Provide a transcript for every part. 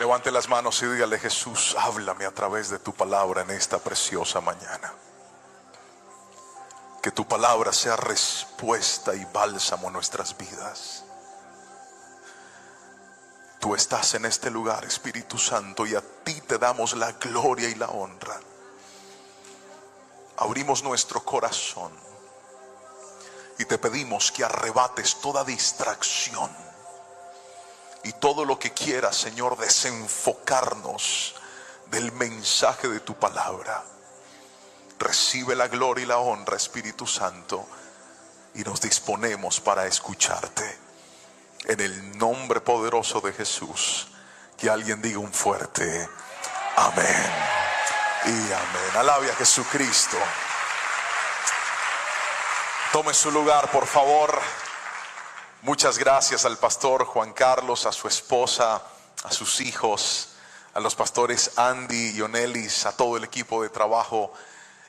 Levante las manos y dígale: Jesús, háblame a través de tu palabra en esta preciosa mañana. Que tu palabra sea respuesta y bálsamo a nuestras vidas. Tú estás en este lugar, Espíritu Santo, y a ti te damos la gloria y la honra. Abrimos nuestro corazón y te pedimos que arrebates toda distracción y todo lo que quieras, Señor, desenfocarnos del mensaje de tu palabra. Recibe la gloria y la honra, Espíritu Santo, y nos disponemos para escucharte. En el nombre poderoso de Jesús, que alguien diga un fuerte amén y amén. Alabe a Jesucristo. Tome su lugar, por favor. Muchas gracias al pastor Juan Carlos, a su esposa, a sus hijos, a los pastores Andy y Onelis, a todo el equipo de trabajo.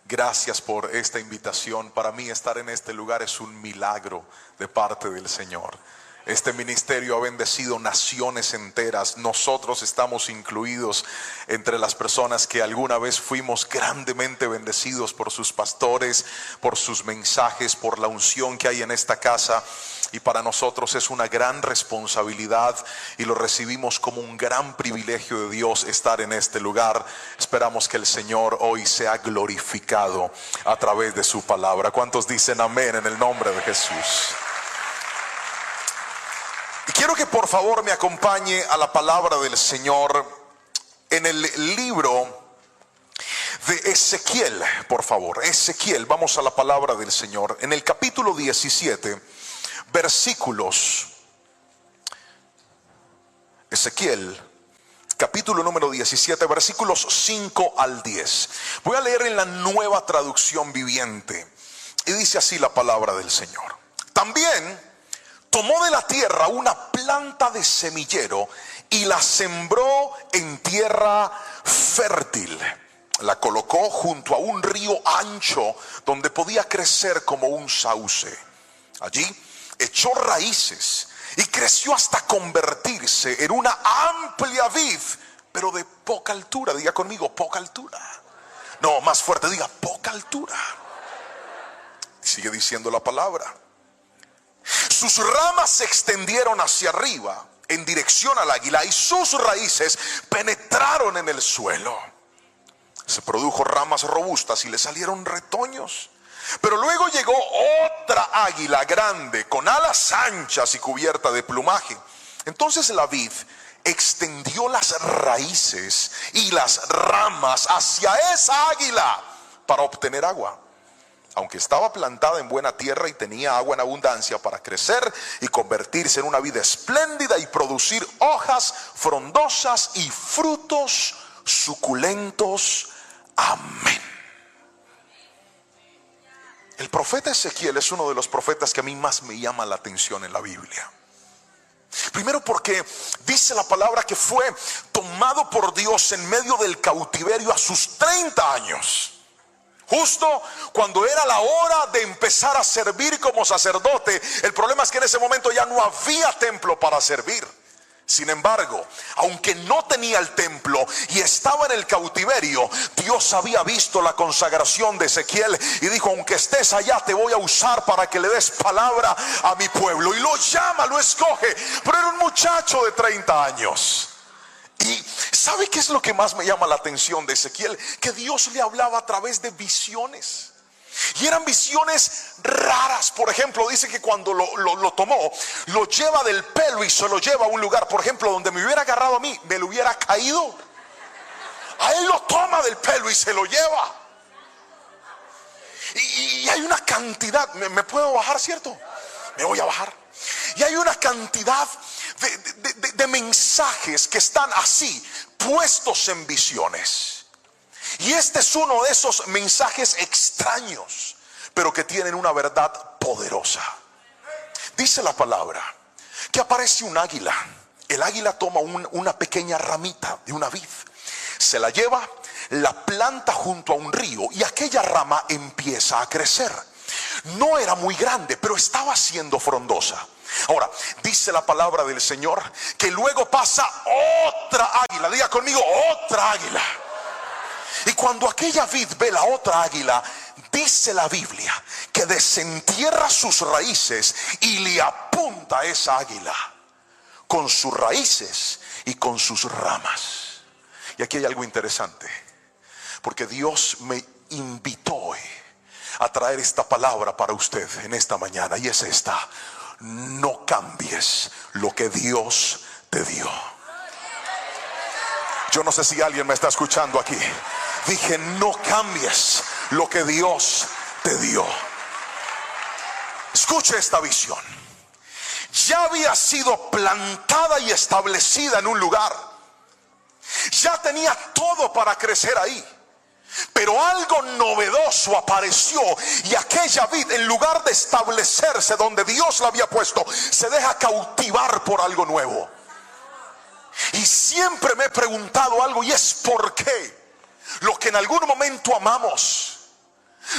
Gracias por esta invitación. Para mí estar en este lugar es un milagro de parte del Señor. Este ministerio ha bendecido naciones enteras. Nosotros estamos incluidos entre las personas que alguna vez fuimos grandemente bendecidos por sus pastores, por sus mensajes, por la unción que hay en esta casa. Y para nosotros es una gran responsabilidad y lo recibimos como un gran privilegio de Dios estar en este lugar. Esperamos que el Señor hoy sea glorificado a través de su palabra. ¿Cuántos dicen amén en el nombre de Jesús? Y quiero que por favor me acompañe a la palabra del Señor en el libro de Ezequiel, por favor. Ezequiel, vamos a la palabra del Señor. En el capítulo 17, versículos. Ezequiel, capítulo número 17, versículos 5 al 10. Voy a leer en la Nueva Traducción Viviente. Y dice así la palabra del Señor. También tomó de la tierra una planta de semillero y la sembró en tierra fértil. La colocó junto a un río ancho donde podía crecer como un sauce. Allí echó raíces y creció hasta convertirse en una amplia vid, pero de poca altura. Diga conmigo, poca altura. No, más fuerte, diga poca altura. Sigue diciendo la palabra. Sus ramas se extendieron hacia arriba en dirección al águila y sus raíces penetraron en el suelo. Se produjo ramas robustas y le salieron retoños. Pero luego llegó otra águila grande con alas anchas y cubierta de plumaje. Entonces la vid extendió las raíces y las ramas hacia esa águila para obtener agua. Aunque estaba plantada en buena tierra y tenía agua en abundancia para crecer y convertirse en una vid espléndida y producir hojas frondosas y frutos suculentos. Amén. El profeta Ezequiel es uno de los profetas que a mí más me llama la atención en la Biblia. Primero porque dice la palabra que fue tomado por Dios en medio del cautiverio a sus 30 años. Justo cuando era la hora de empezar a servir como sacerdote. El problema es que en ese momento ya no había templo para servir. Sin embargo, aunque no tenía el templo y estaba en el cautiverio, Dios había visto la consagración de Ezequiel y dijo: aunque estés allá, te voy a usar para que le des palabra a mi pueblo. Y lo llama, lo escoge. Pero era un muchacho de 30 años. Y ¿sabe qué es lo que más me llama la atención de Ezequiel? Que Dios le hablaba a través de visiones. Y eran visiones raras. Por ejemplo, dice que cuando lo tomó, lo lleva del pelo y se lo lleva a un lugar, por ejemplo, donde me hubiera agarrado a mí, me lo hubiera caído. A él lo toma del pelo y se lo lleva. Y hay una cantidad. ¿Me puedo bajar, cierto? Me voy a bajar. Y hay una cantidad de mensajes que están así, puestos en visiones. Y este es uno de esos mensajes extraños, pero que tienen una verdad poderosa. Dice la palabra que aparece un águila. El águila toma una pequeña ramita de una vid, se la lleva, la planta junto a un río y aquella rama empieza a crecer. No era muy grande, pero estaba siendo frondosa. Ahora, dice la palabra del Señor que luego pasa otra águila. Diga conmigo, otra águila. Y cuando aquella vid ve la otra águila, dice la Biblia que desentierra sus raíces y le apunta a esa águila con sus raíces y con sus ramas. Y aquí hay algo interesante, porque Dios me invitó hoy a traer esta palabra para usted en esta mañana, y es esta: no cambies lo que Dios te dio. Yo no sé si alguien me está escuchando aquí. Dije, no cambies lo que Dios te dio. Escuche esta visión. Ya había sido plantada y establecida en un lugar. Ya tenía todo para crecer ahí. Pero algo novedoso apareció, y aquella vid, en lugar de establecerse donde Dios la había puesto, se deja cautivar por algo nuevo. Y siempre me he preguntado algo, y es por qué lo que en algún momento amamos,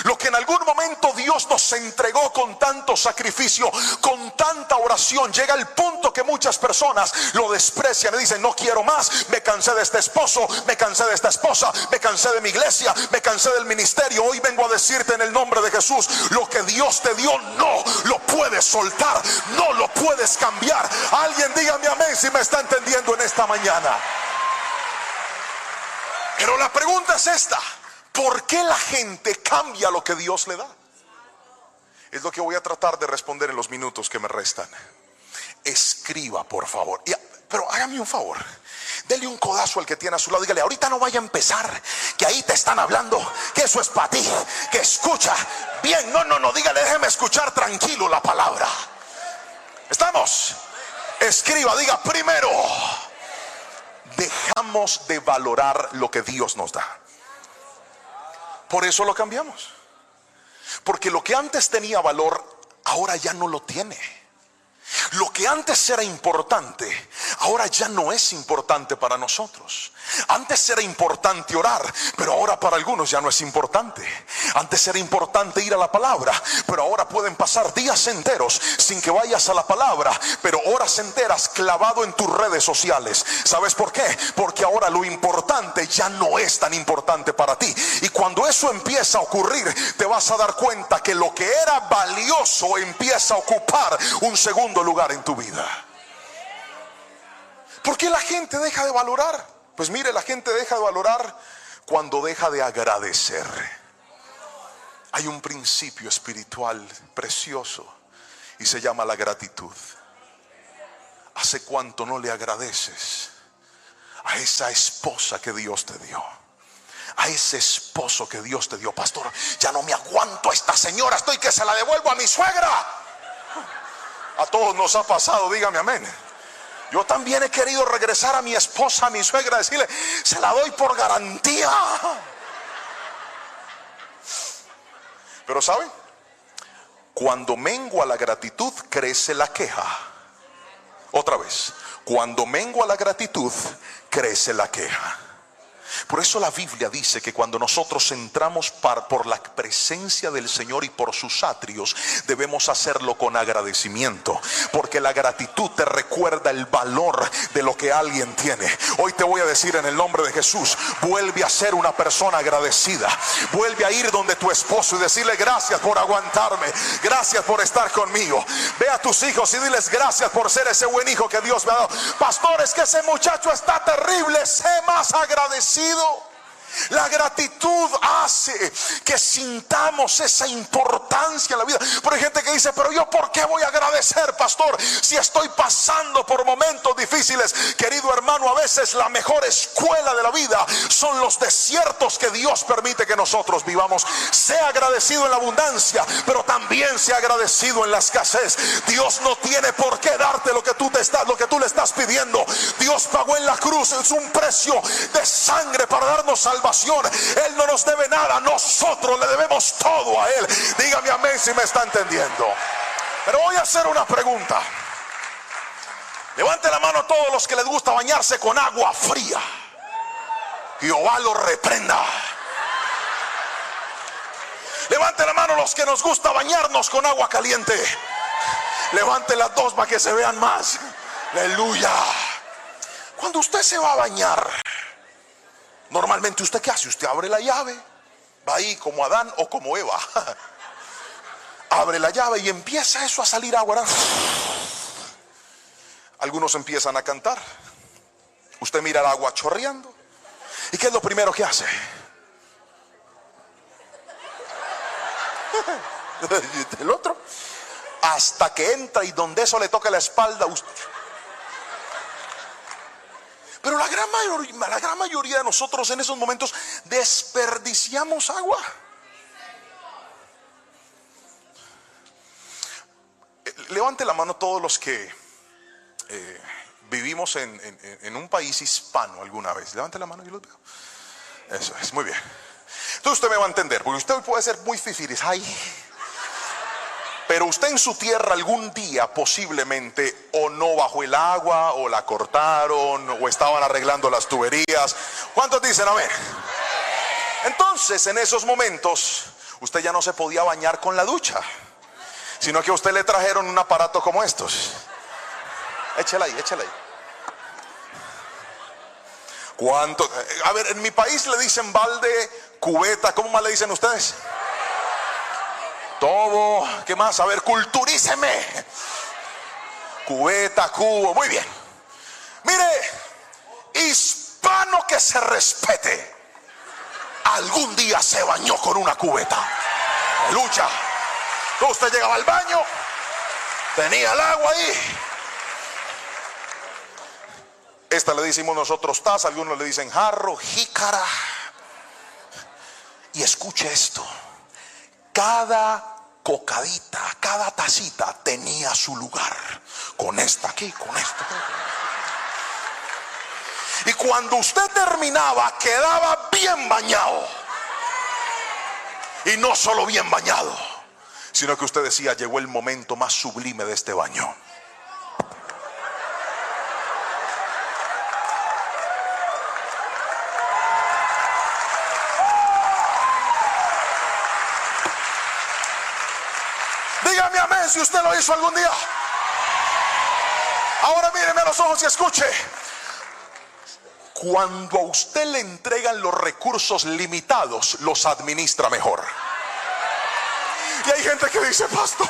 lo que en algún momento Dios nos entregó con tanto sacrificio, con tanta oración, llega el punto que muchas personas lo desprecian y dicen, no quiero más, me cansé de este esposo, me cansé de esta esposa, me cansé de mi iglesia, me cansé del ministerio. Hoy vengo a decirte en el nombre de Jesús, lo que Dios te dio no lo puedes soltar, no lo puedes cambiar. Alguien dígame amén si me está entendiendo en esta mañana. Pero la pregunta es esta: ¿por qué la gente cambia lo que Dios le da? Es lo que voy a tratar de responder en los minutos que me restan. Escriba, por favor. Pero hágame un favor, dele un codazo al que tiene a su lado. Dígale, ahorita no vaya a empezar, que ahí te están hablando, que eso es para ti, que escucha bien. No, dígale, déjeme escuchar tranquilo la palabra. ¿Estamos? Escriba, diga, primero, dejamos de valorar lo que Dios nos da. Por eso lo cambiamos. Porque lo que antes tenía valor, ahora ya no lo tiene. Lo que antes era importante, ahora ya no es importante para nosotros. Antes era importante orar, pero ahora para algunos ya no es importante. Antes era importante ir a la palabra, pero ahora pueden pasar días enteros sin que vayas a la palabra, pero horas enteras clavado en tus redes sociales. ¿Sabes por qué? Porque ahora lo importante ya no es tan importante para ti. Y cuando eso empieza a ocurrir, te vas a dar cuenta que lo que era valioso empieza a ocupar un segundo lugar en tu vida. ¿Por qué la gente deja de valorar? Pues mire, la gente deja de valorar cuando deja de agradecer. Hay un principio espiritual precioso y se llama la gratitud. ¿Hace cuánto no le agradeces a esa esposa que Dios te dio? A ese esposo que Dios te dio. Pastor, ya no me aguanto a esta señora, estoy que se la devuelvo a mi suegra. A todos nos ha pasado, dígame amén. Yo también he querido regresar a mi esposa, a mi suegra, decirle, se la doy por garantía. Pero ¿saben? Cuando mengua la gratitud, crece la queja. Otra vez, cuando mengua la gratitud, crece la queja. Por eso la Biblia dice que cuando nosotros entramos por la presencia del Señor y por sus atrios, debemos hacerlo con agradecimiento, porque la gratitud te recuerda el valor de lo que alguien tiene. Hoy te voy a decir en el nombre de Jesús, vuelve a ser una persona agradecida. Vuelve a ir donde tu esposo y decirle, gracias por aguantarme, gracias por estar conmigo. Ve a tus hijos y diles, gracias por ser ese buen hijo que Dios me ha dado. Pastor, es que ese muchacho está terrible. Sé más agradecido. La gratitud hace que sintamos esa importancia en la vida. Pero hay gente que dice, pero yo ¿por qué voy a agradecer, pastor, si estoy pasando por momentos difíciles? Querido hermano, a veces la mejor escuela de la vida son los desiertos que Dios permite que nosotros vivamos. Sea agradecido en la abundancia, pero también sea agradecido en la escasez. Dios no tiene por qué darte lo que tú le estás pidiendo. Dios pagó en la cruz, es un precio de sangre para darnos salvación. Él no nos debe nada, nosotros le debemos todo a Él. Dígame amén si me está entendiendo. Pero voy a hacer una pregunta. Levante la mano a todos los que les gusta bañarse con agua fría. Jehová lo reprenda. Levante la mano los que nos gusta bañarnos con agua caliente. Levante las dos para que se vean más. Aleluya. Cuando usted se va a bañar, normalmente ¿usted qué hace? Usted abre la llave, va ahí como Adán o como Eva. Abre la llave y empieza eso a salir agua, ¿verdad? Algunos empiezan a cantar. Usted mira el agua chorreando. ¿Y qué es lo primero que hace? El otro, hasta que entra y donde eso le toca la espalda usted. Pero la gran mayoría de nosotros en esos momentos desperdiciamos agua. Levante la mano todos los que vivimos en un país hispano alguna vez. Levante la mano, yo los veo. Eso es, muy bien. Entonces usted me va a entender, porque usted puede ser muy fifiris, ay, pero usted en su tierra algún día posiblemente o no bajó el agua, o la cortaron, o estaban arreglando las tuberías. ¿Cuántos dicen amén? Entonces en esos momentos usted ya no se podía bañar con la ducha, sino que a usted le trajeron un aparato como estos. Échela ahí, échela ahí. ¿Cuánto? A ver, en mi país le dicen balde, cubeta, ¿cómo más le dicen ustedes? Todo, ¿qué más? A ver, culturíceme. Cubeta, cubo, muy bien. Mire, hispano que se respete, algún día se bañó con una cubeta. Lucha. Usted llegaba al baño, tenía el agua ahí. Esta le decimos nosotros taza, algunos le dicen jarro, jícara. Y escuche esto: cada cocadita, cada tacita tenía su lugar. Con esta aquí, con esta aquí. Y cuando usted terminaba, quedaba bien bañado. Y no solo bien bañado, sino que usted decía: llegó el momento más sublime de este baño. Dígame amén si usted lo hizo algún día. Ahora míreme a los ojos y escuche. Cuando a usted le entregan los recursos limitados, los administra mejor. Y hay gente que dice: pastor,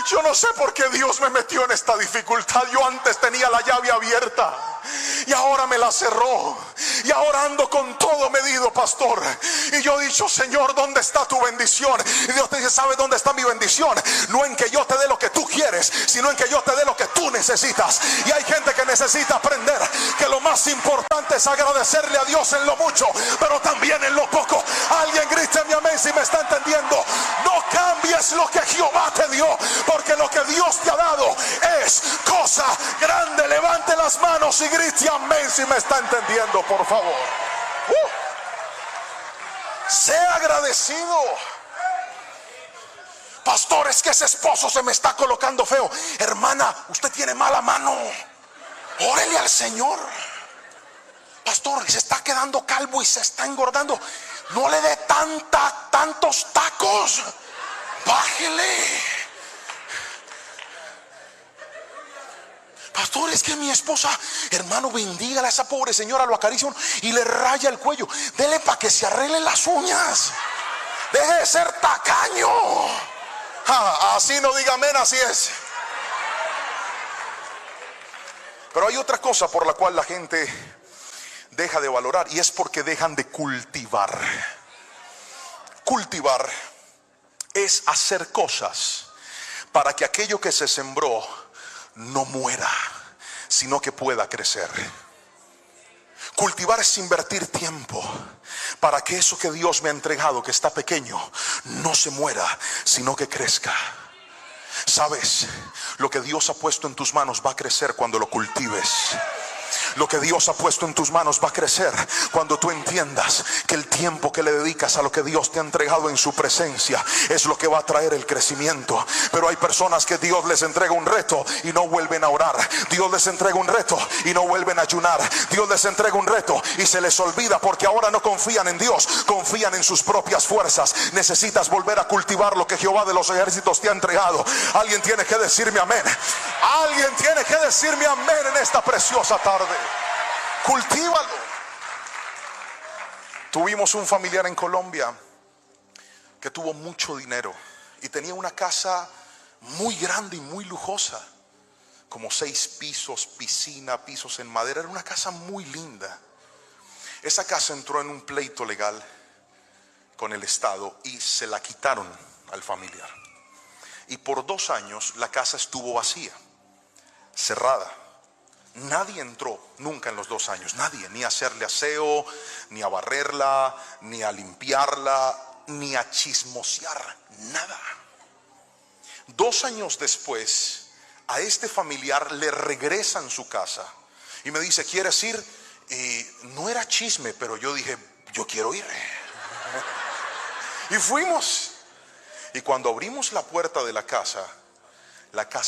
yo no sé por qué Dios me metió en esta dificultad. Yo antes tenía la llave abierta y ahora me la cerró, y ahora ando con todo medido, pastor. Y yo he dicho: Señor, ¿dónde está tu bendición? Y Dios te dice: ¿sabes dónde está mi bendición? No en que yo te dé lo que tú quieres, sino en que yo te dé lo que tú necesitas. Y hay gente que necesita aprender que lo más importante es agradecerle a Dios en lo mucho, pero también en lo poco. Alguien grite mi amén si me está entendiendo. No cambies lo que Jehová te dio, porque lo que Dios te ha dado es cosa grande. Levante las manos y grite amén si me está entendiendo, por favor. Sea agradecido. Pastor, es que ese esposo se me está colocando feo. Hermana, usted tiene mala mano. Órele al Señor. Pastor, se está quedando calvo y se está engordando. No le dé tantos tacos. Bájele. Pastor, es que mi esposa, hermano, bendígala a esa pobre señora, lo acaricia y le raya el cuello. Dele para que se arregle las uñas. Deje de ser tacaño. Así no diga amén, así es. Pero hay otra cosa por la cual la gente deja de valorar, y es porque dejan de cultivar. Cultivar es hacer cosas para que aquello que se sembró no muera, sino que pueda crecer. Cultivar es invertir tiempo para que eso que Dios me ha entregado, que está pequeño, no se muera, sino que crezca. Sabes, lo que Dios ha puesto en tus manos va a crecer cuando lo cultives. Lo que Dios ha puesto en tus manos va a crecer cuando tú entiendas que el tiempo que le dedicas a lo que Dios te ha entregado en su presencia es lo que va a traer el crecimiento. Pero hay personas que Dios les entrega un reto y no vuelven a orar. Dios les entrega un reto y no vuelven a ayunar. Dios les entrega un reto y se les olvida, porque ahora no confían en Dios, confían en sus propias fuerzas. Necesitas volver a cultivar lo que Jehová de los ejércitos te ha entregado. Alguien tiene que decirme amén. Alguien tiene que decirme amén en esta preciosa tarde. Cultívalo. Tuvimos un familiar en Colombia que tuvo mucho dinero y tenía una casa muy grande y muy lujosa, como 6 pisos, piscina, pisos en madera. Era una casa muy linda. Esa casa entró en un pleito legal con el Estado y se la quitaron al familiar. Y por 2 años la casa estuvo vacía, cerrada. Nadie entró nunca en los 2 años, nadie, ni a hacerle aseo, ni a barrerla, ni a limpiarla, ni a chismosear, nada. 2 años después, a este familiar le regresan su casa y me dice: ¿quieres ir? Y no era chisme, pero yo dije: yo quiero ir. Y fuimos. Y cuando abrimos la puerta de la casa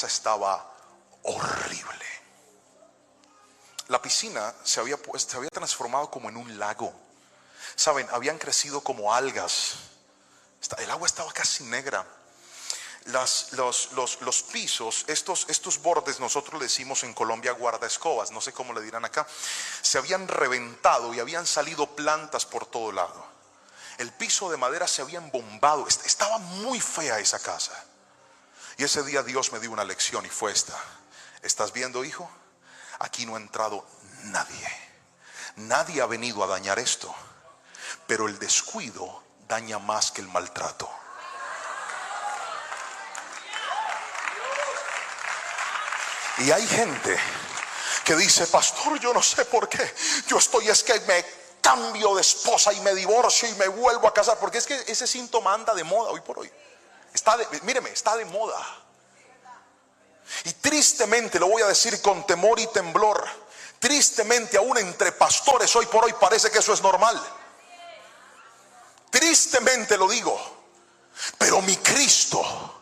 estaba horrible. La piscina se había transformado como en un lago. Saben, habían crecido como algas. El agua estaba casi negra. Los pisos, estos bordes, nosotros le decimos en Colombia guardaescobas, no sé cómo le dirán acá, se habían reventado y habían salido plantas por todo lado. El piso de madera se había embombado. Estaba muy fea esa casa. Y ese día Dios me dio una lección y fue esta: ¿estás viendo, hijo? Aquí no ha entrado nadie. Nadie ha venido a dañar esto, pero el descuido daña más que el maltrato. Y hay gente que dice: pastor, yo no sé por qué, yo es que me cambio de esposa y me divorcio y me vuelvo a casar, porque es que ese síntoma anda de moda hoy por hoy. Míreme, está de moda. Y tristemente, lo voy a decir con temor y temblor, tristemente aún entre pastores hoy por hoy parece que eso es normal. Tristemente lo digo. Pero mi Cristo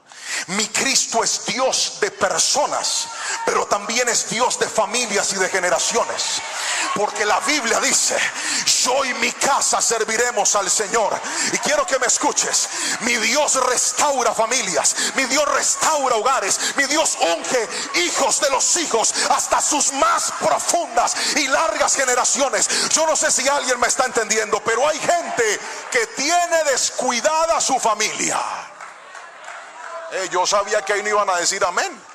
es Dios de personas, pero también es Dios de familias y de generaciones. Porque la Biblia dice: yo y mi casa serviremos al Señor. Y quiero que me escuches: mi Dios restaura familias, mi Dios restaura hogares, mi Dios unge hijos de los hijos hasta sus más profundas y largas generaciones. Yo no sé si alguien me está entendiendo, pero hay gente que tiene descuidada a su familia. Yo sabía que ahí no iban a decir amén.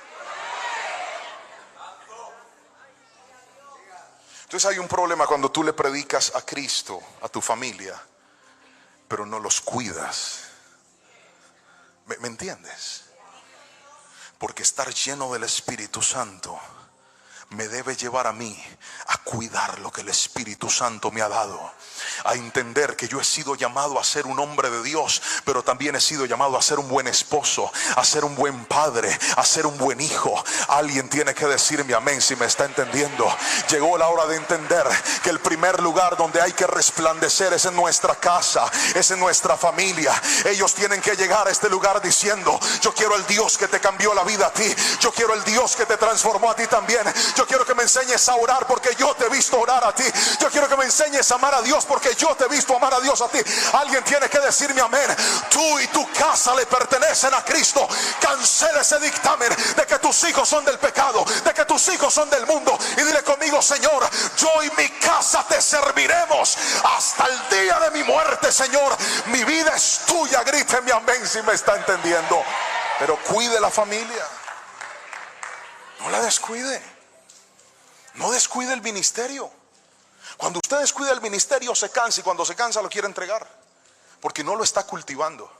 Entonces hay un problema cuando tú le predicas a Cristo a tu familia, pero no los cuidas. ¿Me entiendes? Porque estar lleno del Espíritu Santo me debe llevar a mí a cuidar lo que el Espíritu Santo me ha dado, a entender que yo he sido llamado a ser un hombre de Dios, pero también he sido llamado a ser un buen esposo, a ser un buen padre, a ser un buen hijo. Alguien tiene que decirme amén si me está entendiendo. Llegó la hora de entender que el primer lugar donde hay que resplandecer es en nuestra casa, es en nuestra familia. Ellos tienen que llegar a este lugar diciendo: yo quiero el Dios que te cambió la vida a ti, yo quiero el Dios que te transformó a ti también. Yo quiero que me enseñes a orar porque yo te he visto orar a ti. Yo quiero que me enseñes a amar a Dios porque yo te he visto amar a Dios a ti. Alguien tiene que decirme amén. Tú y tu casa le pertenecen a Cristo. Cancela ese dictamen de que tus hijos son del pecado, de que tus hijos son del mundo, y dile conmigo: Señor, yo y mi casa te serviremos hasta el día de mi muerte. Señor, mi vida es tuya. Gríteme amén si me está entendiendo. Pero cuide la familia, no la descuide. No descuide el ministerio. Cuando usted descuida el ministerio se cansa, y cuando se cansa lo quiere entregar, porque no lo está cultivando.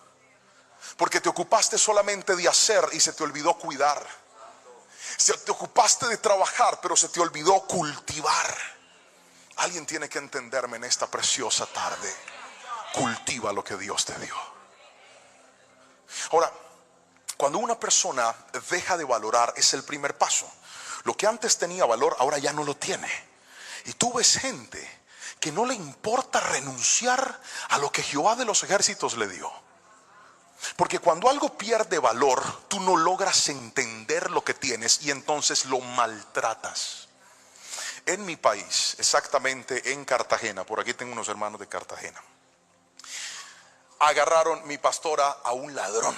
Porque te ocupaste solamente de hacer y se te olvidó cuidar. Te ocupaste de trabajar, pero se te olvidó cultivar. Alguien tiene que entenderme en esta preciosa tarde. Cultiva lo que Dios te dio. Ahora, cuando una persona deja de valorar, es el primer paso. Lo que antes tenía valor ahora ya no lo tiene. Y tú ves gente que no le importa renunciar a lo que Jehová de los ejércitos le dio. Porque cuando algo pierde valor, tú no logras entender lo que tienes y entonces lo maltratas. En mi país, exactamente en Cartagena, por aquí tengo unos hermanos de Cartagena, agarraron mi pastora a un ladrón.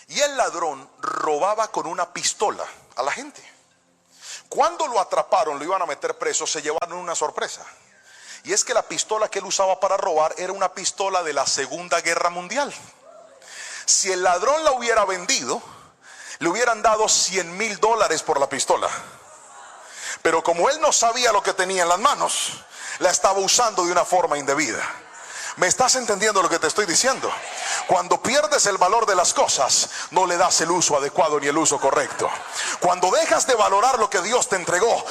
Y el ladrón robaba con una pistola a la gente. Cuando lo atraparon, lo iban a meter preso, se llevaron una sorpresa. Y es que la pistola que él usaba para robar era una pistola de la Segunda Guerra Mundial. Si el ladrón la hubiera vendido, le hubieran dado $100,000 por la pistola. Pero como él no sabía lo que tenía en las manos, la estaba usando de una forma indebida. ¿Me estás entendiendo lo que te estoy diciendo? Cuando pierdes el valor de las cosas, no le das el uso adecuado ni el uso correcto. Cuando dejas de valorar lo que Dios te entregó,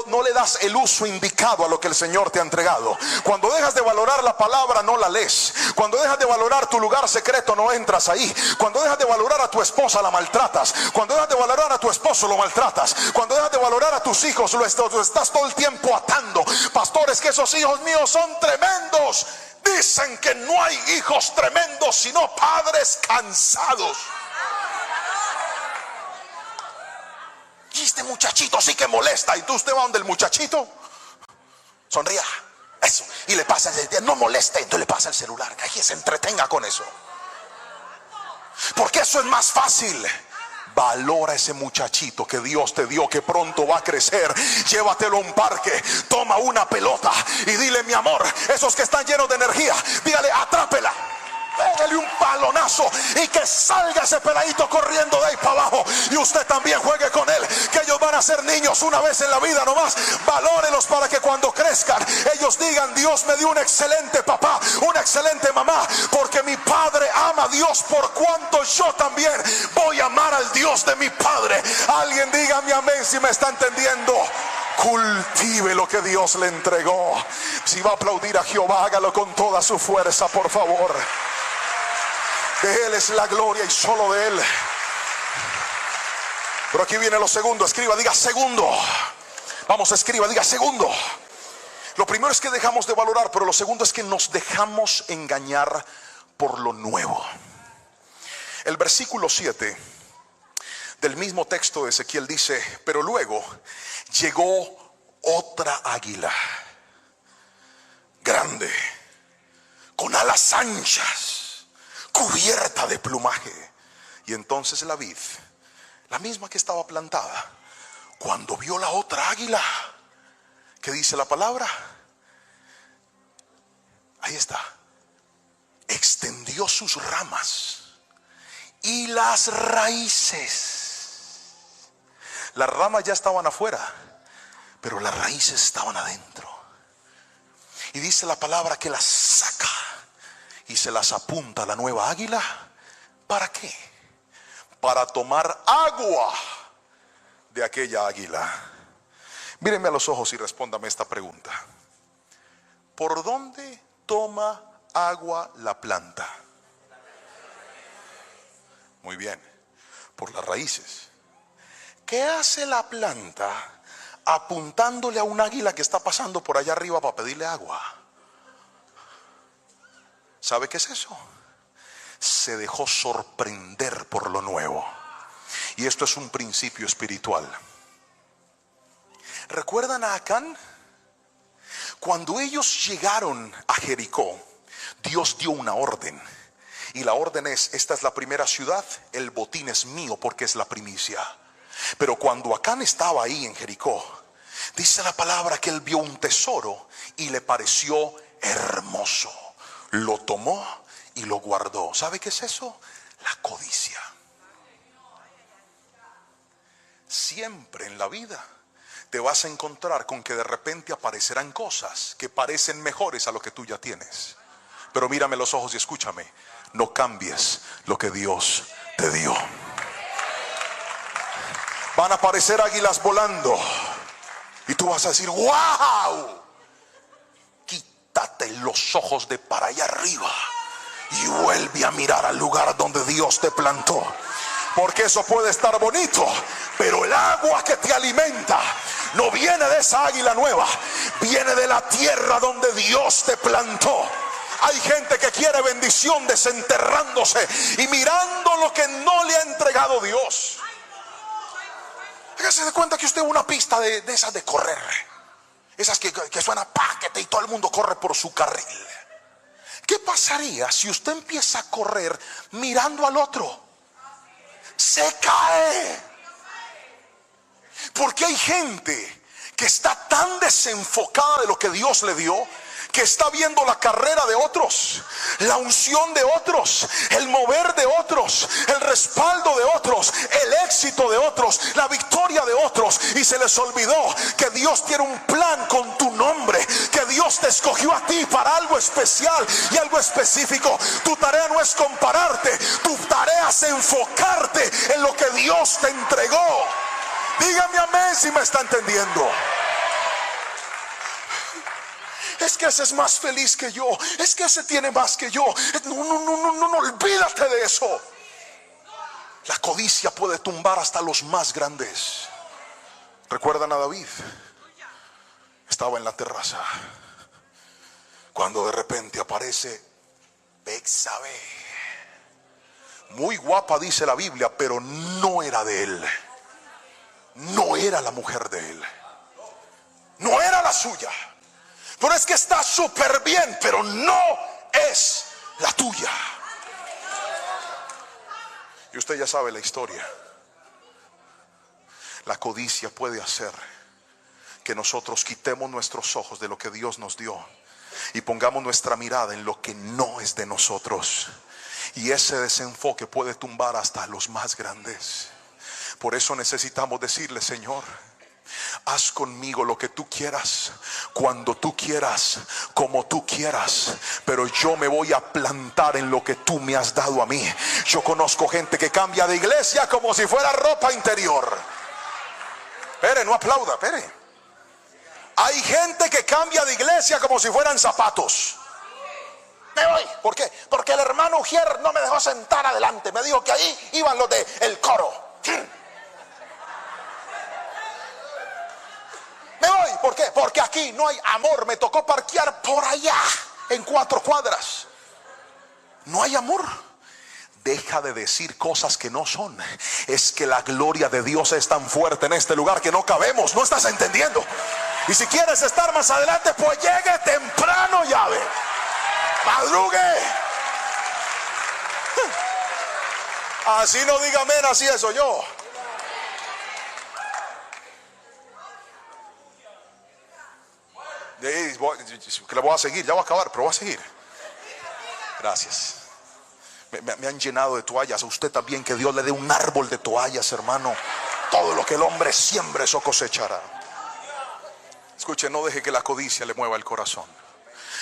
no le das el uso indicado a lo que el Señor te ha entregado. Cuando dejas de valorar la palabra, no la lees. Cuando dejas de valorar tu lugar secreto, no entras ahí. Cuando dejas de valorar a tu esposa, la maltratas. Cuando dejas de valorar a tu esposo, lo maltratas. Cuando dejas de valorar a tus hijos, lo estás todo el tiempo atando. Pastores, que esos hijos míos son tremendos. Dicen que no hay hijos tremendos, sino padres cansados. Y este muchachito sí que molesta. Y usted va donde el muchachito, sonría, eso, y le pasa el día, no moleste, entonces le pasa el celular, que se entretenga con eso. Porque eso es más fácil. Valora ese muchachito que Dios te dio, que pronto va a crecer. Llévatelo a un parque, toma una pelota y dile: mi amor, esos que están llenos de energía, dígale, atrápela, pégale un balonazo y que salga ese peladito corriendo de ahí para abajo. Y usted también juegue con él, que ellos van a ser niños una vez en la vida nomás. Valórelos para que cuando crezcan ellos digan: Dios me dio un excelente papá, una excelente mamá, porque mi padre ama a Dios por cuanto yo también voy a amar al Dios de mi padre. Alguien dígame amén si me está entendiendo. Cultive lo que Dios le entregó. Si va a aplaudir a Jehová, hágalo con toda su fuerza, por favor. De Él es la gloria y solo de Él. Pero aquí viene lo segundo. Escriba, diga segundo. Vamos, escriba, diga segundo. Lo primero es que dejamos de valorar, pero lo segundo es que nos dejamos engañar por lo nuevo. El versículo 7 del mismo texto de Ezequiel dice: pero luego llegó otra águila, grande, con alas anchas, cubierta de plumaje. Y entonces la vid, la misma que estaba plantada, cuando vio la otra águila, ¿qué dice la palabra? Ahí está. Extendió sus ramas y las raíces. Las ramas ya estaban afuera, pero las raíces estaban adentro. Y dice la palabra que las saca y se las apunta a la nueva águila. ¿Para qué? Para tomar agua de aquella águila. Mírenme a los ojos y respóndame esta pregunta: ¿por dónde toma agua la planta? Muy bien, por las raíces. ¿Qué hace la planta apuntándole a un águila que está pasando por allá arriba para pedirle agua? ¿Sabe qué es eso? Se dejó sorprender por lo nuevo. Y esto es un principio espiritual. ¿Recuerdan a Acán? Cuando ellos llegaron a Jericó, Dios dio una orden. Y la orden es: esta es la primera ciudad, el botín es mío porque es la primicia. Pero cuando Acán estaba ahí en Jericó, dice la palabra que él vio un tesoro y le pareció hermoso. Lo tomó y lo guardó. ¿Sabe qué es eso? La codicia. Siempre en la vida te vas a encontrar con que de repente aparecerán cosas que parecen mejores a lo que tú ya tienes. Pero mírame los ojos y escúchame: no cambies lo que Dios te dio. Van a aparecer águilas volando y tú vas a decir: ¡wow! Quítate los ojos de para allá arriba y vuelve a mirar al lugar donde Dios te plantó. Porque eso puede estar bonito, pero el agua que te alimenta no viene de esa águila nueva, viene de la tierra donde Dios te plantó. Hay gente que quiere bendición desenterrándose y mirando lo que no le ha entregado Dios. Hágase de cuenta que usted es una pista de esas de correr, esas que suena paquete y todo el mundo corre por su carril. ¿Qué pasaría si usted empieza a correr mirando al otro? Se cae. Porque hay gente que está tan desenfocada de lo que Dios le dio, que está viendo la carrera de otros, la unción de otros, el mover de otros, el respaldo de otros, el éxito de otros, la victoria de otros, y se les olvidó que Dios tiene un plan con tu nombre, que Dios te escogió a ti para algo especial y algo específico. Tu tarea no es compararte, tu tarea es enfocarte en lo que Dios te entregó. Dígame amén si me está entendiendo. Es que ese es más feliz que yo, es que ese tiene más que yo. No, olvídate de eso. La codicia puede tumbar hasta los más grandes. ¿Recuerdan a David? Estaba en la terraza cuando de repente aparece Betsabé, muy guapa dice la Biblia, pero no era de él. No era la mujer de él, no era la suya. Pero es que está súper bien, pero no es la tuya. Y usted ya sabe la historia. La codicia puede hacer que nosotros quitemos nuestros ojos de lo que Dios nos dio y pongamos nuestra mirada en lo que no es de nosotros. Y ese desenfoque puede tumbar hasta los más grandes. Por eso necesitamos decirle: Señor, haz conmigo lo que tú quieras, cuando tú quieras, como tú quieras, pero yo me voy a plantar en lo que tú me has dado a mí. Yo conozco gente que cambia de iglesia como si fuera ropa interior. Espere, no aplauda, espere. Hay gente que cambia de iglesia como si fueran zapatos. Me voy. ¿Por qué? Porque el hermano Ujier no me dejó sentar adelante. Me dijo que ahí iban los del coro. Me voy. ¿Por qué? Porque aquí no hay amor. Me tocó parquear por allá en 4 cuadras. No hay amor. Deja de decir cosas que no son. Es que la gloria de Dios es tan fuerte en este lugar que no cabemos. ¿No estás entendiendo? Y si quieres estar más adelante, pues llegue temprano, llave. Madrugue. Así no diga amén, así eso yo. Que le voy a seguir, ya voy a acabar, pero voy a seguir. Gracias. Me han llenado de toallas. A usted también, que Dios le dé un árbol de toallas, hermano. Todo lo que el hombre siembre, eso cosechará. Escuche, no deje que la codicia le mueva el corazón.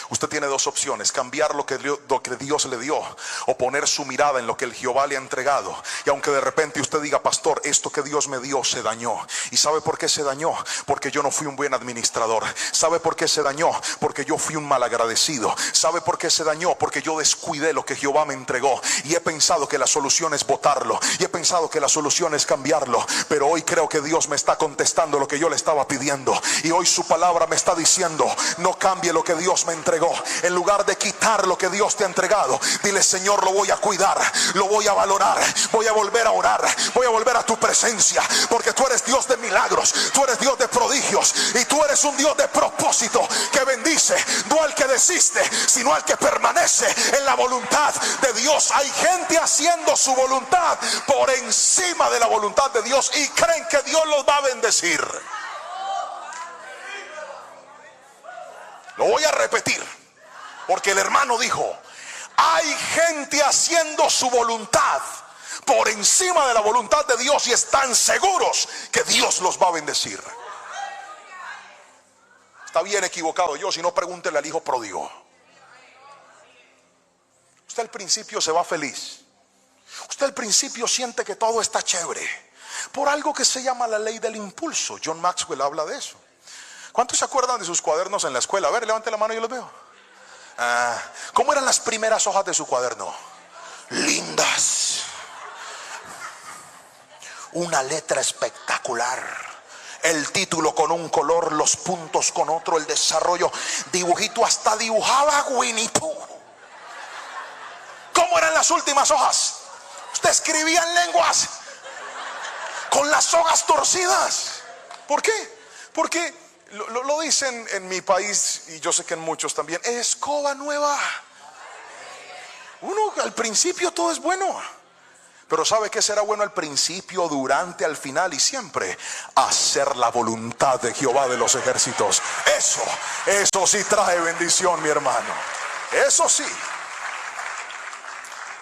Usted tiene 2 opciones: cambiar lo que Dios le dio, o poner su mirada en lo que el Jehová le ha entregado. Y aunque de repente usted diga: pastor, esto que Dios me dio se dañó. ¿Y sabe por qué se dañó? Porque yo no fui un buen administrador. ¿Sabe por qué se dañó? Porque yo fui un malagradecido. ¿Sabe por qué se dañó? Porque yo descuidé lo que Jehová me entregó, y he pensado que la solución es botarlo, y he pensado que la solución es cambiarlo. Pero hoy creo que Dios me está contestando lo que yo le estaba pidiendo, y hoy su palabra me está diciendo: no cambie lo que Dios me entregó. En lugar de quitar lo que Dios te ha entregado, dile: Señor, lo voy a cuidar, lo voy a valorar, voy a volver a orar, voy a volver a tu presencia, porque tú eres Dios de milagros, tú eres Dios de prodigios, y tú eres un Dios de propósito que bendice, no al que desiste, sino al que permanece en la voluntad de Dios. Hay gente haciendo su voluntad por encima de la voluntad de Dios y creen que Dios los va a bendecir. Lo voy a repetir, porque el hermano dijo: hay gente haciendo su voluntad por encima de la voluntad de Dios y están seguros que Dios los va a bendecir. Está bien equivocado yo, si no, pregúntele al hijo pródigo. Usted al principio se va feliz, usted al principio siente que todo está chévere, por algo que se llama la ley del impulso. John Maxwell habla de eso. ¿Cuántos se acuerdan de sus cuadernos en la escuela? A ver, levante la mano y yo los veo. ¿Cómo eran las primeras hojas de su cuaderno? Lindas, una letra espectacular, el título con un color, los puntos con otro, el desarrollo, dibujito, hasta dibujaba Winnie Pooh. ¿Cómo eran las últimas hojas? Usted escribía en lenguas con las hojas torcidas. ¿Por qué? Porque lo dicen en mi país, y yo sé que en muchos también, escoba nueva. Uno al principio todo es bueno, pero ¿sabe qué será bueno al principio, durante, al final y siempre? Hacer la voluntad de Jehová de los ejércitos. Eso sí trae bendición, mi hermano. Eso sí.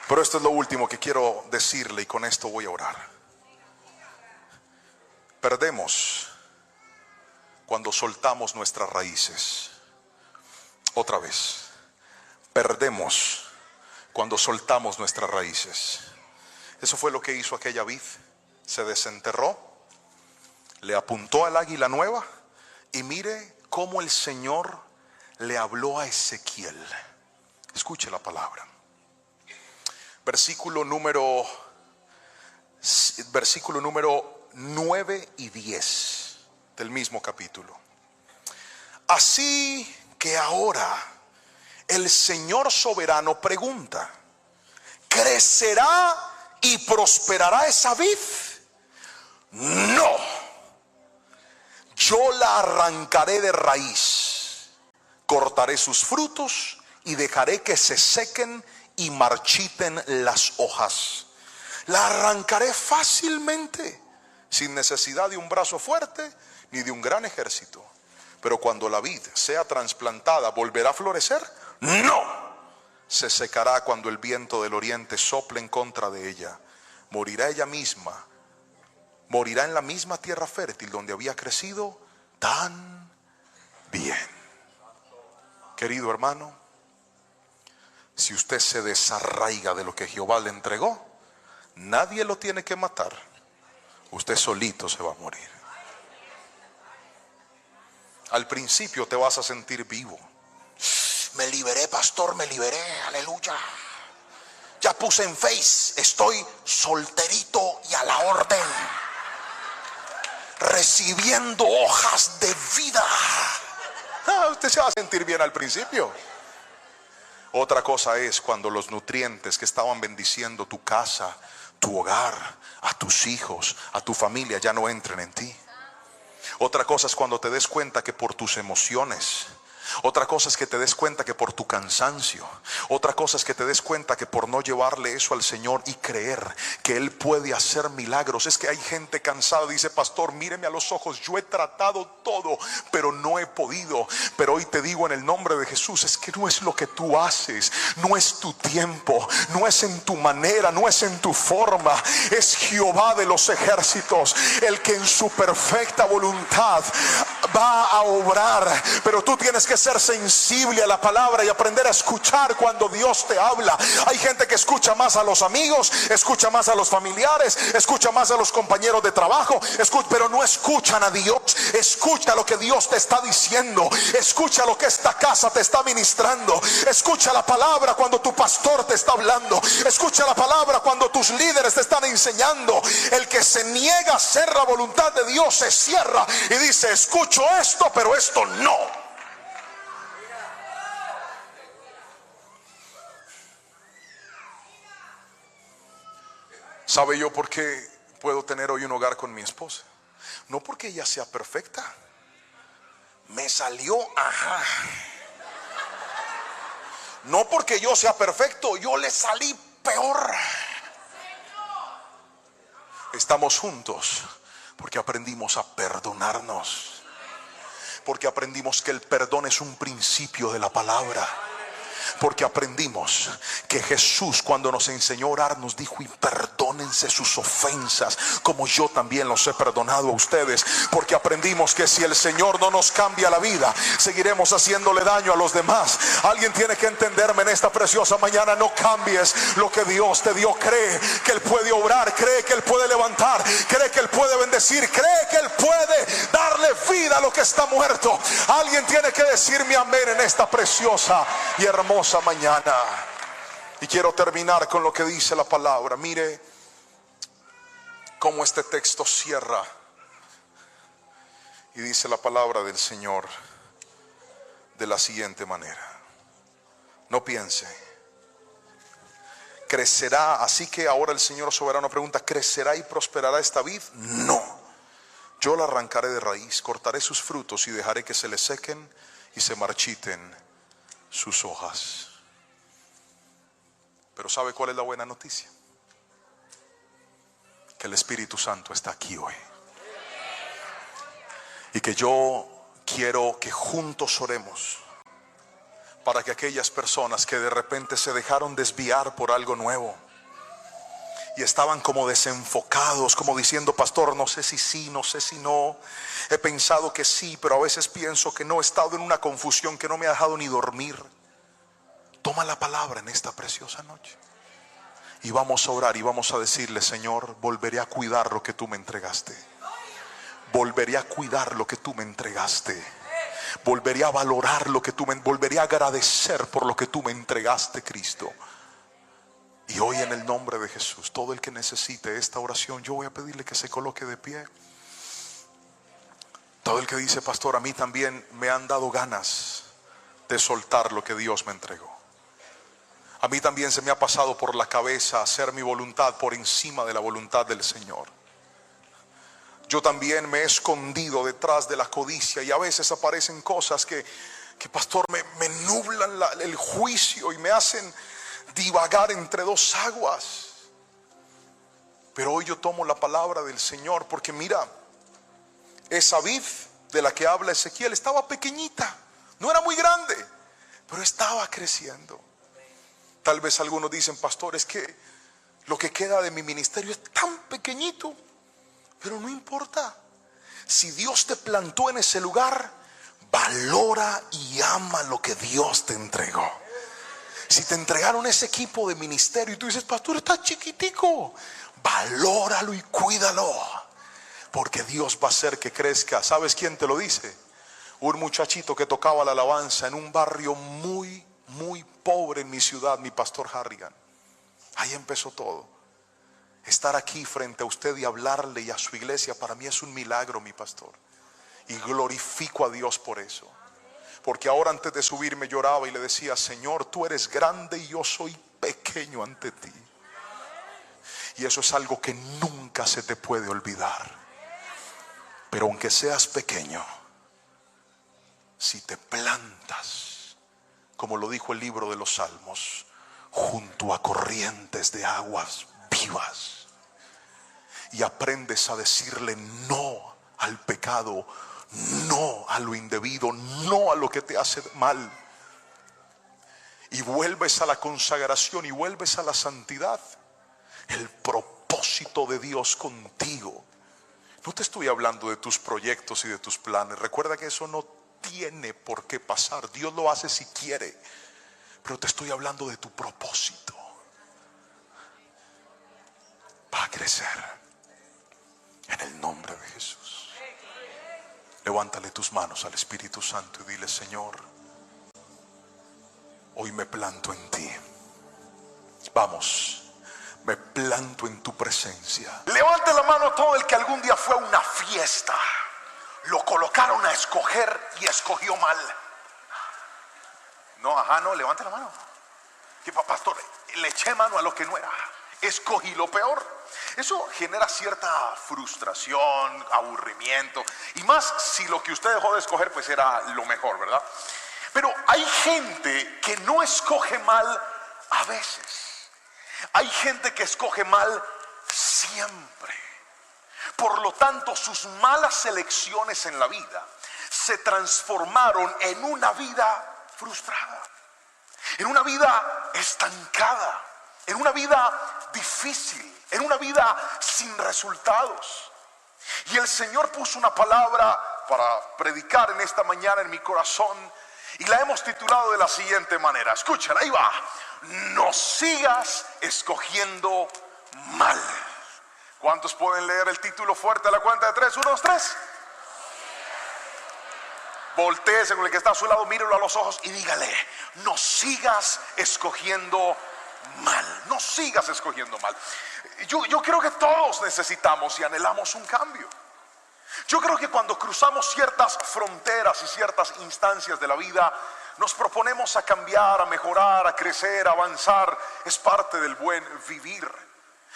Pero esto es lo último que quiero decirle, y con esto voy a orar. Perdemos cuando soltamos nuestras raíces. Otra vez, perdemos cuando soltamos nuestras raíces. Eso fue lo que hizo aquella vid. Se desenterró, le apuntó al águila nueva, y mire cómo el Señor le habló a Ezequiel. Escuche la palabra. Versículo número 9 y 10 del mismo capítulo. Así que ahora el Señor soberano pregunta: ¿crecerá y prosperará esa vid? No, yo la arrancaré de raíz, cortaré sus frutos y dejaré que se sequen y marchiten las hojas. La arrancaré fácilmente, sin necesidad de un brazo fuerte ni de un gran ejército. Pero cuando la vid sea trasplantada, ¿volverá a florecer? No. Se secará cuando el viento del oriente sople en contra de ella. Morirá ella misma. Morirá en la misma tierra fértil donde había crecido tan bien. Querido hermano, si usted se desarraiga de lo que Jehová le entregó, nadie lo tiene que matar. Usted solito se va a morir. Al principio te vas a sentir vivo. Me liberé, pastor, me liberé, aleluya. Ya puse en Face, estoy solterito y a la orden, recibiendo hojas de vida. Usted se va a sentir bien al principio. Otra cosa es cuando los nutrientes que estaban bendiciendo tu casa, tu hogar, a tus hijos, a tu familia, ya no entren en ti. Otra cosa es cuando te des cuenta que por tus emociones, otra cosa es que te des cuenta que por tu cansancio, otra cosa es que te des cuenta que por no llevarle eso al Señor y creer que Él puede hacer milagros. Es que hay gente cansada, dice: pastor, míreme a los ojos, yo he tratado todo, pero no he podido. Pero hoy te digo en el nombre de Jesús, es que no es lo que tú haces, no es tu tiempo, no es en tu manera, no es en tu forma. Es Jehová de los ejércitos el que en su perfecta voluntad va a obrar. Pero tú tienes que ser sensible a la palabra y aprender a escuchar cuando Dios te habla. Hay gente que escucha más a los amigos, escucha más a los familiares, escucha más a los compañeros de trabajo, pero no escuchan a Dios. Escucha lo que Dios te está diciendo, escucha lo que esta casa te está ministrando, escucha la palabra cuando tu pastor te está hablando, escucha la palabra cuando tus líderes te están enseñando. El que se niega a hacer la voluntad de Dios se cierra y dice: escucho esto, pero esto no. ¿Sabe yo por qué puedo tener hoy un hogar con mi esposa? No porque ella sea perfecta. Me salió, no porque yo sea perfecto, yo le salí peor. Estamos juntos porque aprendimos a perdonarnos, porque aprendimos que el perdón es un principio de la palabra, porque aprendimos que Jesús, cuando nos enseñó a orar, nos dijo: y perdónense sus ofensas como yo también los he perdonado a ustedes. Porque aprendimos que si el Señor no nos cambia la vida, seguiremos haciéndole daño a los demás. Alguien tiene que entenderme en esta preciosa mañana: no cambies lo que Dios te dio. Cree que Él puede obrar, cree que Él puede levantar, cree que Él puede bendecir, cree que Él puede darle vida a lo que está muerto. Alguien tiene que decirme amén en esta preciosa y hermosa mañana. Y quiero terminar con lo que dice la palabra. Mire cómo este texto cierra. Y dice la palabra del Señor de la siguiente manera: no piense, crecerá. Así que ahora el Señor soberano pregunta: ¿crecerá y prosperará esta vid? No, yo la arrancaré de raíz, cortaré sus frutos y dejaré que se le sequen y se marchiten sus hojas. Pero ¿sabe cuál es la buena noticia? Que el Espíritu Santo está aquí hoy. Y que yo quiero que juntos oremos para que aquellas personas que de repente se dejaron desviar por algo nuevo y estaban como desenfocados, como diciendo: pastor, no sé si sí, no sé si no, he pensado que sí, pero a veces pienso que no, he estado en una confusión que no me ha dejado ni dormir. Toma la palabra en esta preciosa noche y vamos a orar y vamos a decirle: Señor, volveré a cuidar lo que tú me entregaste. Volveré a cuidar lo que tú me entregaste. Volveré a valorar lo que volveré a agradecer por lo que tú me entregaste, Cristo. Y hoy, en el nombre de Jesús, todo el que necesite esta oración, yo voy a pedirle que se coloque de pie. Todo el que dice: pastor, a mí también me han dado ganas de soltar lo que Dios me entregó. A mí también se me ha pasado por la cabeza hacer mi voluntad por encima de la voluntad del Señor. Yo también me he escondido detrás de la codicia y a veces aparecen cosas que pastor, me nublan el juicio y me hacen divagar entre dos aguas. Pero hoy yo tomo la palabra del Señor, porque mira, esa vid de la que habla Ezequiel estaba pequeñita, no era muy grande, pero estaba creciendo. Tal vez algunos dicen: pastor, es que lo que queda de mi ministerio es tan pequeñito. Pero no importa. Si Dios te plantó en ese lugar, valora y ama lo que Dios te entregó. Si te entregaron ese equipo de ministerio y tú dices: pastor, está chiquitico, valóralo y cuídalo, porque Dios va a hacer que crezca. ¿Sabes quién te lo dice? Un muchachito que tocaba la alabanza en un barrio muy pobre en mi ciudad, mi pastor Harrigan. Ahí empezó todo. Estar aquí frente a usted y hablarle y a su iglesia, para mí es un milagro, mi pastor. Y glorifico a Dios por eso. Porque ahora, antes de subirme, lloraba y le decía: Señor, tú eres grande y yo soy pequeño ante ti. Y eso es algo que nunca se te puede olvidar. Pero aunque seas pequeño, si te plantas, como lo dijo el libro de los Salmos, junto a corrientes de aguas vivas, y aprendes a decirle no al pecado, no a lo indebido, no a lo que te hace mal, y vuelves a la consagración y vuelves a la santidad, el propósito de Dios contigo. No te estoy hablando de tus proyectos y de tus planes. Recuerda que eso no tiene por qué pasar. Dios lo hace si quiere, pero te estoy hablando de tu propósito. Va a crecer en el nombre de Jesús. Levántale tus manos al Espíritu Santo y dile: Señor, hoy me planto en ti. Vamos, me planto en tu presencia. Levante la mano todo el que algún día fue a una fiesta, lo colocaron a escoger y escogió mal. No, levante la mano. Que pastor, le eché mano a lo que no era, escogí lo peor. Eso genera cierta frustración, aburrimiento, y más si lo que usted dejó de escoger pues era lo mejor, ¿verdad? Pero hay gente que no escoge mal a veces. Hay gente que escoge mal siempre. Por lo tanto, sus malas elecciones en la vida se transformaron en una vida frustrada, en una vida estancada, en una vida difícil, en una vida sin resultados. Y el Señor puso una palabra para predicar en esta mañana en mi corazón, y la hemos titulado de la siguiente manera. Escuchen, ahí va: no sigas escogiendo mal. ¿Cuántos pueden leer el título fuerte a la cuenta de 3? 1, 2, 3. Voltéese con el que está a su lado, mírelo a los ojos y dígale: no sigas escogiendo mal. No sigas escogiendo mal. Yo creo que todos necesitamos y anhelamos un cambio. Yo creo que cuando cruzamos ciertas fronteras y ciertas instancias de la vida, nos proponemos a cambiar, a mejorar, a crecer, a avanzar. Es parte del buen vivir.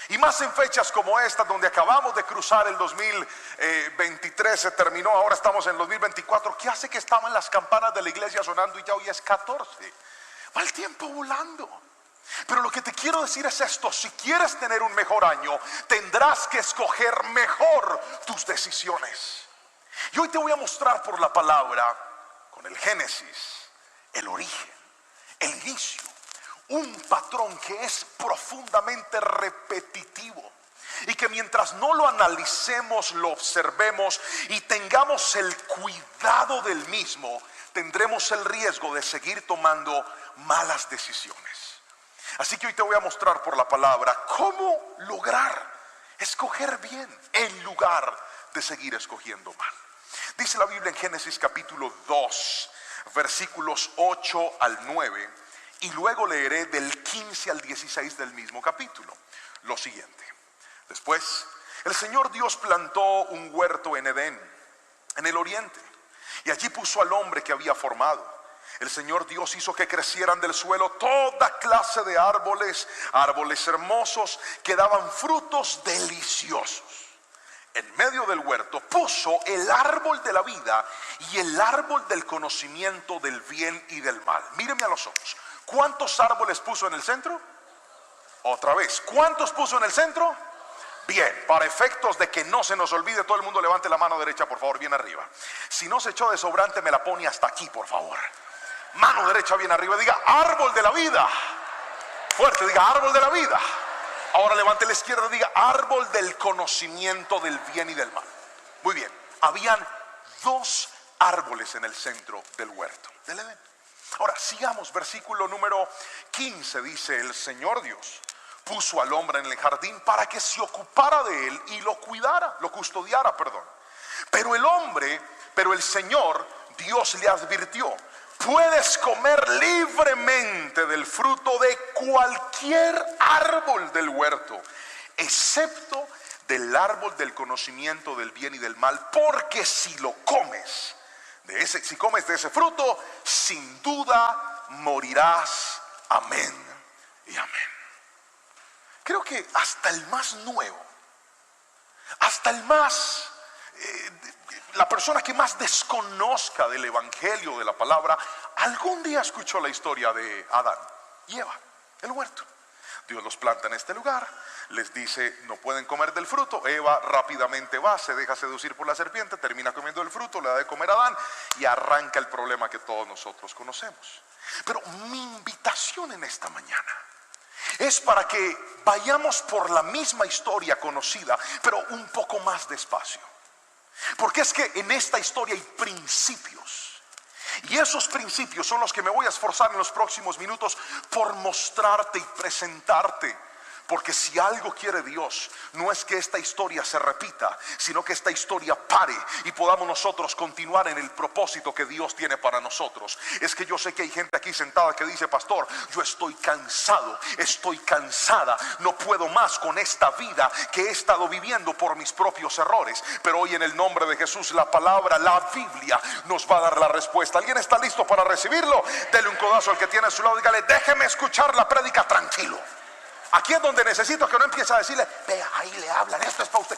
Y más en fechas como esta, donde acabamos de cruzar el 2023, se terminó, ahora estamos en el 2024. ¿Qué hace que estaban las campanas de la iglesia sonando y ya hoy es 14? Va el tiempo volando. Pero lo que te quiero decir es esto: si quieres tener un mejor año, tendrás que escoger mejor tus decisiones. Y hoy te voy a mostrar por la palabra, con el Génesis, el origen, el inicio, un patrón que es profundamente repetitivo y que mientras no lo analicemos, lo observemos y tengamos el cuidado del mismo, tendremos el riesgo de seguir tomando malas decisiones. Así que hoy te voy a mostrar por la palabra cómo lograr escoger bien en lugar de seguir escogiendo mal. Dice la Biblia en Génesis capítulo 2, versículos 8 al 9, y luego leeré del 15 al 16 del mismo capítulo. Lo siguiente: después el Señor Dios plantó un huerto en Edén, en el oriente, y allí puso al hombre que había formado. El Señor Dios hizo que crecieran del suelo toda clase de árboles, árboles hermosos que daban frutos deliciosos. En medio del huerto puso el árbol de la vida y el árbol del conocimiento del bien y del mal. Míreme a los ojos. ¿Cuántos árboles puso en el centro? Otra vez, ¿cuántos puso en el centro? Bien, para efectos de que no se nos olvide, todo el mundo levante la mano derecha, por favor, bien arriba. Si no se echó de sobrante, me la pone hasta aquí, por favor. Mano derecha bien arriba, diga árbol de la vida. Fuerte, diga árbol de la vida. Ahora levante la izquierda, diga árbol del conocimiento del bien y del mal. Muy bien, habían dos árboles en el centro del huerto del Edén. Ahora sigamos, versículo número 15, dice: el Señor Dios puso al hombre en el jardín para que se ocupara de él y lo cuidara, lo custodiara, perdón. Pero el Señor Dios le advirtió: puedes comer libremente del fruto de cualquier árbol del huerto, excepto del árbol del conocimiento del bien y del mal, porque si comes de ese fruto, sin duda morirás. Amén y amén. Creo que hasta el más nuevo, hasta el más la persona que más desconozca del evangelio, de la palabra, algún día escuchó la historia de Adán y Eva, el huerto. Dios los planta en este lugar, les dice no pueden comer del fruto. Eva rápidamente va, se deja seducir por la serpiente, termina comiendo el fruto, le da de comer a Adán y arranca el problema que todos nosotros conocemos. Pero mi invitación en esta mañana es para que vayamos por la misma historia conocida, pero un poco más despacio. Porque es que en esta historia hay principios, y esos principios son los que me voy a esforzar en los próximos minutos por mostrarte y presentarte. Porque si algo quiere Dios, no es que esta historia se repita, sino que esta historia pare y podamos nosotros continuar en el propósito que Dios tiene para nosotros. Es que yo sé que hay gente aquí sentada que dice: pastor, yo estoy cansado, estoy cansada, no puedo más con esta vida que he estado viviendo por mis propios errores. Pero hoy, en el nombre de Jesús, la palabra, la Biblia nos va a dar la respuesta. ¿Alguien está listo para recibirlo? Dele un codazo al que tiene a su lado y dígale: déjeme escuchar la prédica tranquilo. Aquí es donde necesito que no empiece a decirle: vea, ahí le hablan, esto es para usted.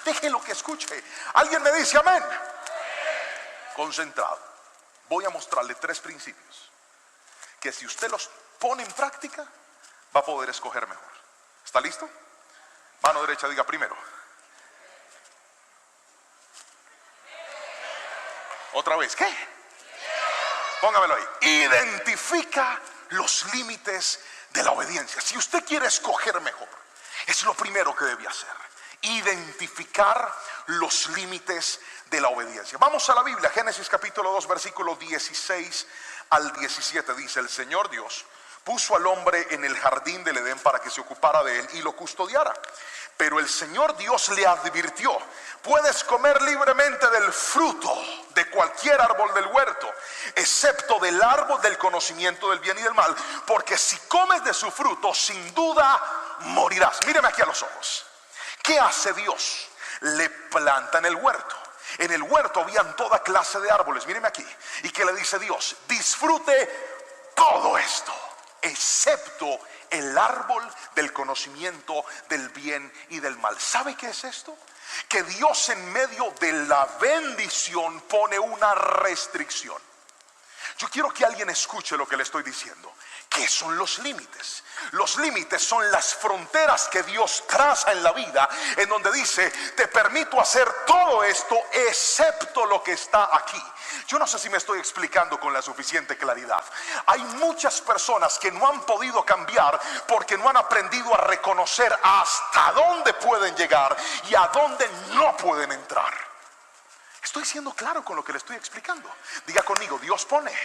Déjelo que escuche. ¿Alguien me dice amén? Concentrado. Voy a mostrarle 3 principios que si usted los pone en práctica, va a poder escoger mejor. ¿Está listo? Mano derecha, diga primero. Otra vez, ¿qué? Póngamelo ahí. Identifica los límites de la obediencia. Si usted quiere escoger mejor, es lo primero que debe hacer: identificar los límites de la obediencia. Vamos a la Biblia, Génesis capítulo 2, versículo 16 al 17. Dice: el Señor Dios puso al hombre en el jardín del Edén para que se ocupara de él y lo custodiara. Pero el Señor Dios le advirtió: puedes comer libremente del fruto de cualquier árbol del huerto, excepto del árbol del conocimiento del bien y del mal, porque si comes de su fruto, sin duda morirás. Míreme aquí a los ojos. ¿Qué hace Dios? le planta en el huerto. En el huerto habían toda clase de árboles, míreme aquí. ¿Y qué le dice Dios? Disfrute todo esto, excepto el árbol del conocimiento del bien y del mal. ¿Sabe qué es esto? Que Dios en medio de la bendición pone una restricción. Yo quiero que alguien escuche lo que le estoy diciendo. ¿Qué son los límites? Los límites son las fronteras que Dios traza en la vida, en donde dice: te permito hacer todo esto excepto lo que está aquí. Yo no sé si me estoy explicando con la suficiente claridad. Hay muchas personas que no han podido cambiar porque no han aprendido a reconocer hasta dónde pueden llegar y a dónde no pueden entrar. Estoy siendo claro con lo que le estoy explicando. Diga conmigo: Dios pone.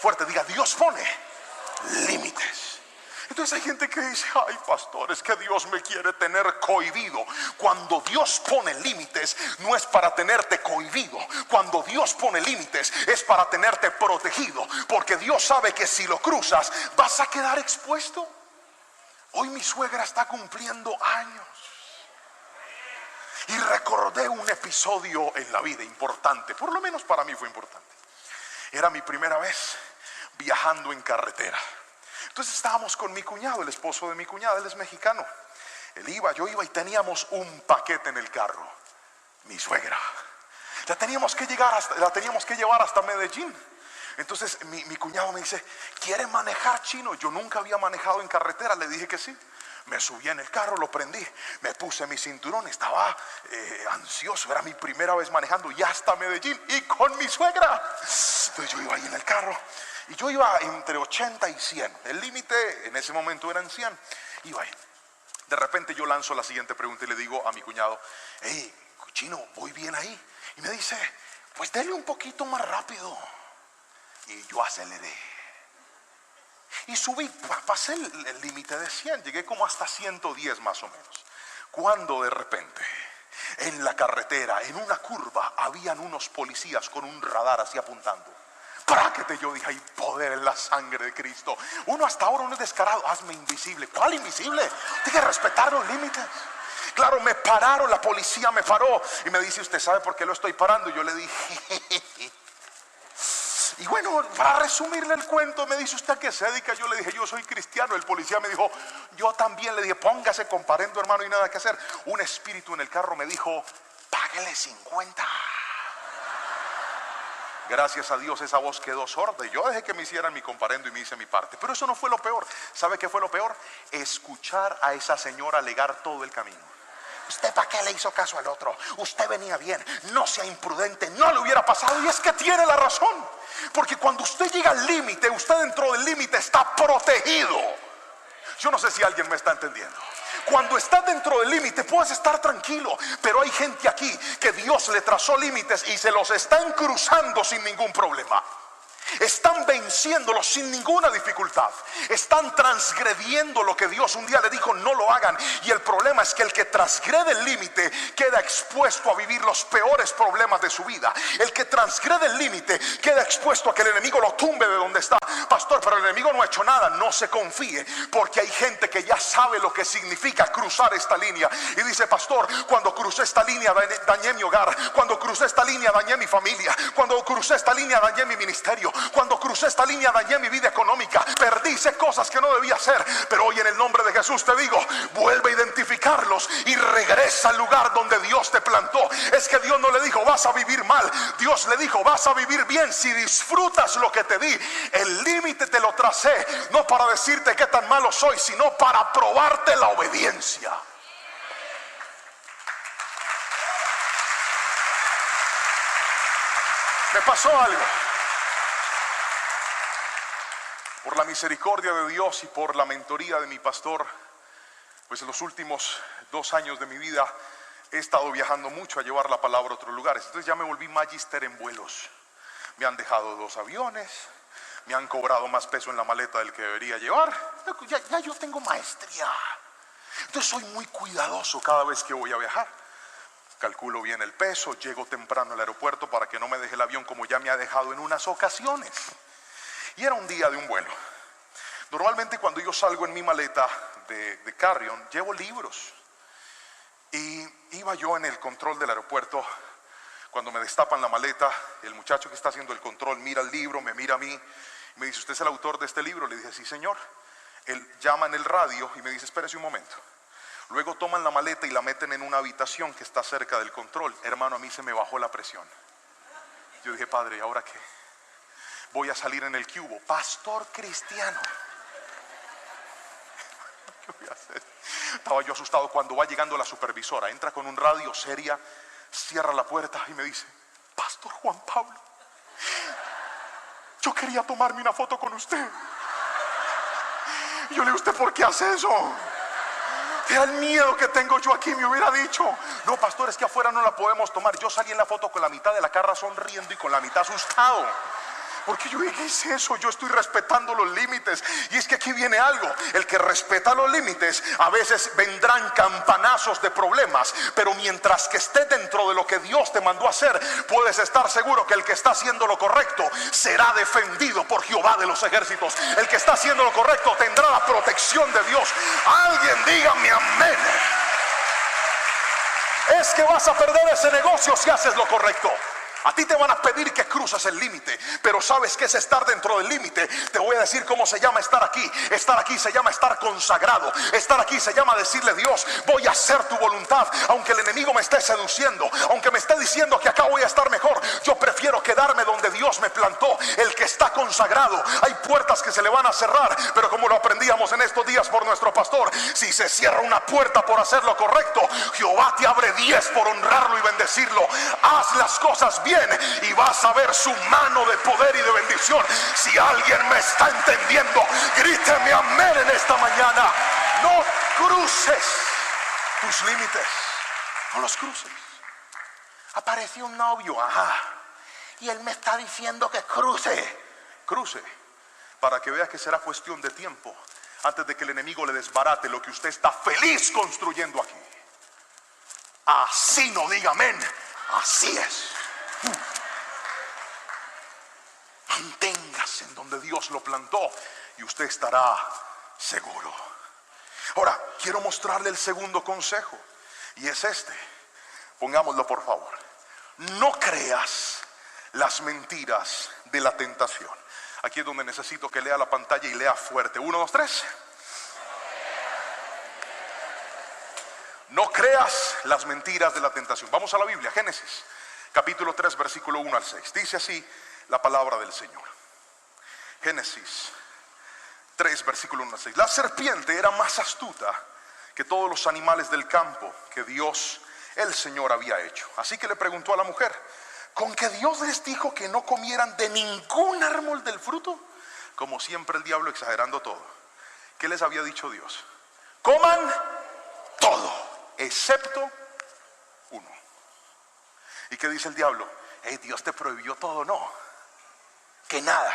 Fuerte, diga: Dios pone límites. Entonces hay gente que dice: ay, pastor, es que Dios me quiere tener cohibido. Cuando Dios pone límites, no es para tenerte cohibido. Cuando Dios pone límites, es para tenerte protegido, porque Dios sabe que si lo cruzas vas a quedar expuesto. Hoy mi suegra está cumpliendo años y recordé un episodio en la vida importante. Por lo menos para mí fue importante. Era mi primera vez viajando en carretera. Entonces estábamos con mi cuñado, el esposo de mi cuñada. Él es mexicano. Él iba, yo iba, y teníamos un paquete en el carro. Mi suegra. La teníamos que llevar hasta Medellín. Entonces mi cuñado me dice: ¿quiere manejar, chino? Yo nunca había manejado en carretera. Le dije que sí. Me subí en el carro, lo prendí, me puse mi cinturón, estaba ansioso. Era mi primera vez manejando, ya hasta Medellín, y con mi suegra. Entonces yo iba ahí en el carro, y yo iba entre 80 y 100. El límite en ese momento eran 100. Iba ahí. De repente yo lanzo la siguiente pregunta y le digo a mi cuñado: hey, chino, ¿voy bien ahí? Y me dice: pues dele un poquito más rápido. Y yo aceleré. Y subí, pasé el límite de 100, llegué como hasta 110 más o menos. Cuando de repente, en la carretera, en una curva, habían unos policías con un radar así apuntando. ¡Práquete! Yo dije: hay poder en la sangre de Cristo. Uno hasta ahora no es descarado. Hazme invisible. ¿Cuál invisible? Tiene que respetar los límites. Claro, me pararon, la policía me paró y me dice: ¿usted sabe por qué lo estoy parando? Yo le dije... Y bueno, para resumirle el cuento, me dice: ¿usted a qué se dedica? Yo le dije: yo soy cristiano. El policía me dijo: yo también. Le dije: póngase comparendo, hermano, y nada que hacer. Un espíritu en el carro me dijo: páguele 50. Gracias a Dios esa voz quedó sorda y yo dejé que me hicieran mi comparendo y me hice mi parte. Pero eso no fue lo peor. ¿Sabe qué fue lo peor? Escuchar a esa señora alegar todo el camino. ¿Usted para qué le hizo caso al otro? Usted venía bien, no sea imprudente, no le hubiera pasado. Y es que tiene la razón, porque cuando usted llega al límite, usted dentro del límite está protegido. Yo no sé si alguien me está entendiendo. Cuando estás dentro del límite puedes estar tranquilo, pero hay gente aquí que Dios le trazó límites y se los están cruzando sin ningún problema. Están venciéndolo sin ninguna dificultad. Están transgrediendo lo que Dios un día le dijo: no lo hagan. Y el problema es que el que transgrede el límite queda expuesto a vivir los peores problemas de su vida. El que transgrede el límite queda expuesto a que el enemigo lo tumbe de donde está. Pastor, pero el enemigo no ha hecho nada. No se confíe, porque hay gente que ya sabe lo que significa cruzar esta línea y dice: pastor, cuando crucé esta línea dañé mi hogar. Cuando crucé esta línea dañé mi familia. Cuando crucé esta línea dañé mi ministerio. Cuando crucé esta línea dañé mi vida económica. Hice cosas que no debía hacer. Pero hoy en el nombre de Jesús te digo: vuelve a identificarlos y regresa al lugar donde Dios te plantó. Es que Dios no le dijo: vas a vivir mal. Dios le dijo: vas a vivir bien si disfrutas lo que te di. El límite te lo tracé no para decirte qué tan malo soy, sino para probarte la obediencia. Me pasó algo. Por la misericordia de Dios y por la mentoría de mi pastor, pues en los últimos 2 años de mi vida he estado viajando mucho a llevar la palabra a otros lugares. Entonces ya me volví magíster en vuelos. Me han dejado 2 aviones, me han cobrado más peso en la maleta del que debería llevar. Ya yo tengo maestría. Entonces soy muy cuidadoso cada vez que voy a viajar. Calculo bien el peso, llego temprano al aeropuerto para que no me deje el avión como ya me ha dejado en unas ocasiones. Y era un día de un vuelo. Normalmente cuando yo salgo en mi maleta de carry-on, llevo libros. Y iba yo en el control del aeropuerto cuando me destapan la maleta. El muchacho que está haciendo el control mira el libro, me mira a mí, me dice: ¿usted es el autor de este libro? Le dije: sí, señor. Él llama en el radio y me dice: espérese un momento. Luego toman la maleta y la meten en una habitación que está cerca del control. Hermano, a mí se me bajó la presión. Yo dije: padre, ¿y ahora qué? Voy a salir en el cubo, pastor cristiano. ¿Qué voy a hacer? Estaba yo asustado. Cuando va llegando la supervisora, entra con un radio seria, cierra la puerta y me dice: pastor Juan Pablo, yo quería tomarme una foto con usted. Y yo le digo: ¿usted por qué hace eso? Era el miedo que tengo yo aquí. Me hubiera dicho: no, pastor, es que afuera no la podemos tomar. Yo salí en la foto con la mitad de la cara sonriendo y con la mitad asustado. Porque yo dije: ¿qué es eso? Yo estoy respetando los límites. Y es que aquí viene algo: el que respeta los límites, a veces vendrán campanazos de problemas, pero mientras que esté dentro de lo que Dios te mandó a hacer, puedes estar seguro que el que está haciendo lo correcto será defendido por Jehová de los ejércitos. El que está haciendo lo correcto tendrá la protección de Dios. Alguien dígame amén. Es que vas a perder ese negocio si haces lo correcto. A ti te van a pedir que cruces el límite, pero ¿sabes qué es estar dentro del límite? Te voy a decir cómo se llama estar aquí. Estar aquí se llama estar consagrado. Estar aquí se llama decirle: Dios, voy a hacer tu voluntad. Aunque el enemigo me esté seduciendo, aunque me esté diciendo que acá voy a estar mejor, yo prefiero quedarme donde Dios me plantó. El que está consagrado, hay puertas que se le van a cerrar, pero como lo aprendíamos en estos días por nuestro pastor, si se cierra una puerta por hacer lo correcto, Jehová te abre 10 por honrarlo y bendecirlo. Haz las cosas bien y vas a ver su mano de poder y de bendición. Si alguien me está entendiendo, gríteme amén en esta mañana. No cruces tus límites, no los cruces. Apareció un novio, y él me está diciendo que cruce. Cruce, para que vea que será cuestión de tiempo antes de que el enemigo le desbarate lo que usted está feliz construyendo aquí. Así no diga amén, así es. Manténgase en donde Dios lo plantó y usted estará seguro. Ahora quiero mostrarle el segundo consejo, y es este. Pongámoslo por favor. No creas las mentiras de la tentación. Aquí es donde necesito que lea la pantalla y lea fuerte. 1, 2, 3. No creas las mentiras de la tentación. Vamos a la Biblia, Génesis capítulo 3, versículo 1 al 6. Dice así la palabra del Señor. Génesis 3, versículo 1 al 6. La serpiente era más astuta que todos los animales del campo que Dios, el Señor, había hecho. Así que le preguntó a la mujer: ¿con que Dios les dijo que no comieran de ningún árbol del fruto? Como siempre el diablo exagerando todo. ¿Qué les había dicho Dios? Coman todo, excepto uno. ¿Y qué dice el diablo? Dios te prohibió todo. No, que nada.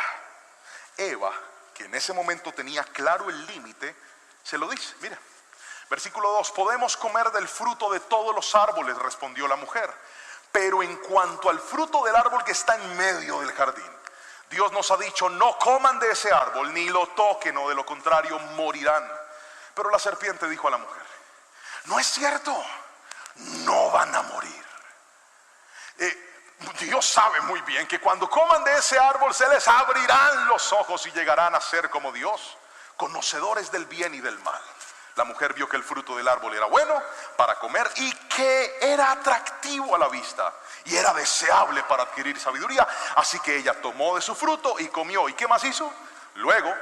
Eva, que en ese momento tenía claro el límite, se lo dice. Mira, versículo 2: podemos comer del fruto de todos los árboles, respondió la mujer, pero en cuanto al fruto del árbol que está en medio del jardín, Dios nos ha dicho: no coman de ese árbol, ni lo toquen, o de lo contrario morirán. Pero la serpiente dijo a la mujer: no es cierto, no van a morir. Dios sabe muy bien que cuando coman de ese árbol se les abrirán los ojos y llegarán a ser como Dios, conocedores del bien y del mal. La mujer vio que el fruto del árbol era bueno para comer y que era atractivo a la vista y era deseable para adquirir sabiduría. Así que ella tomó de su fruto y comió. ¿Y qué más hizo? Luego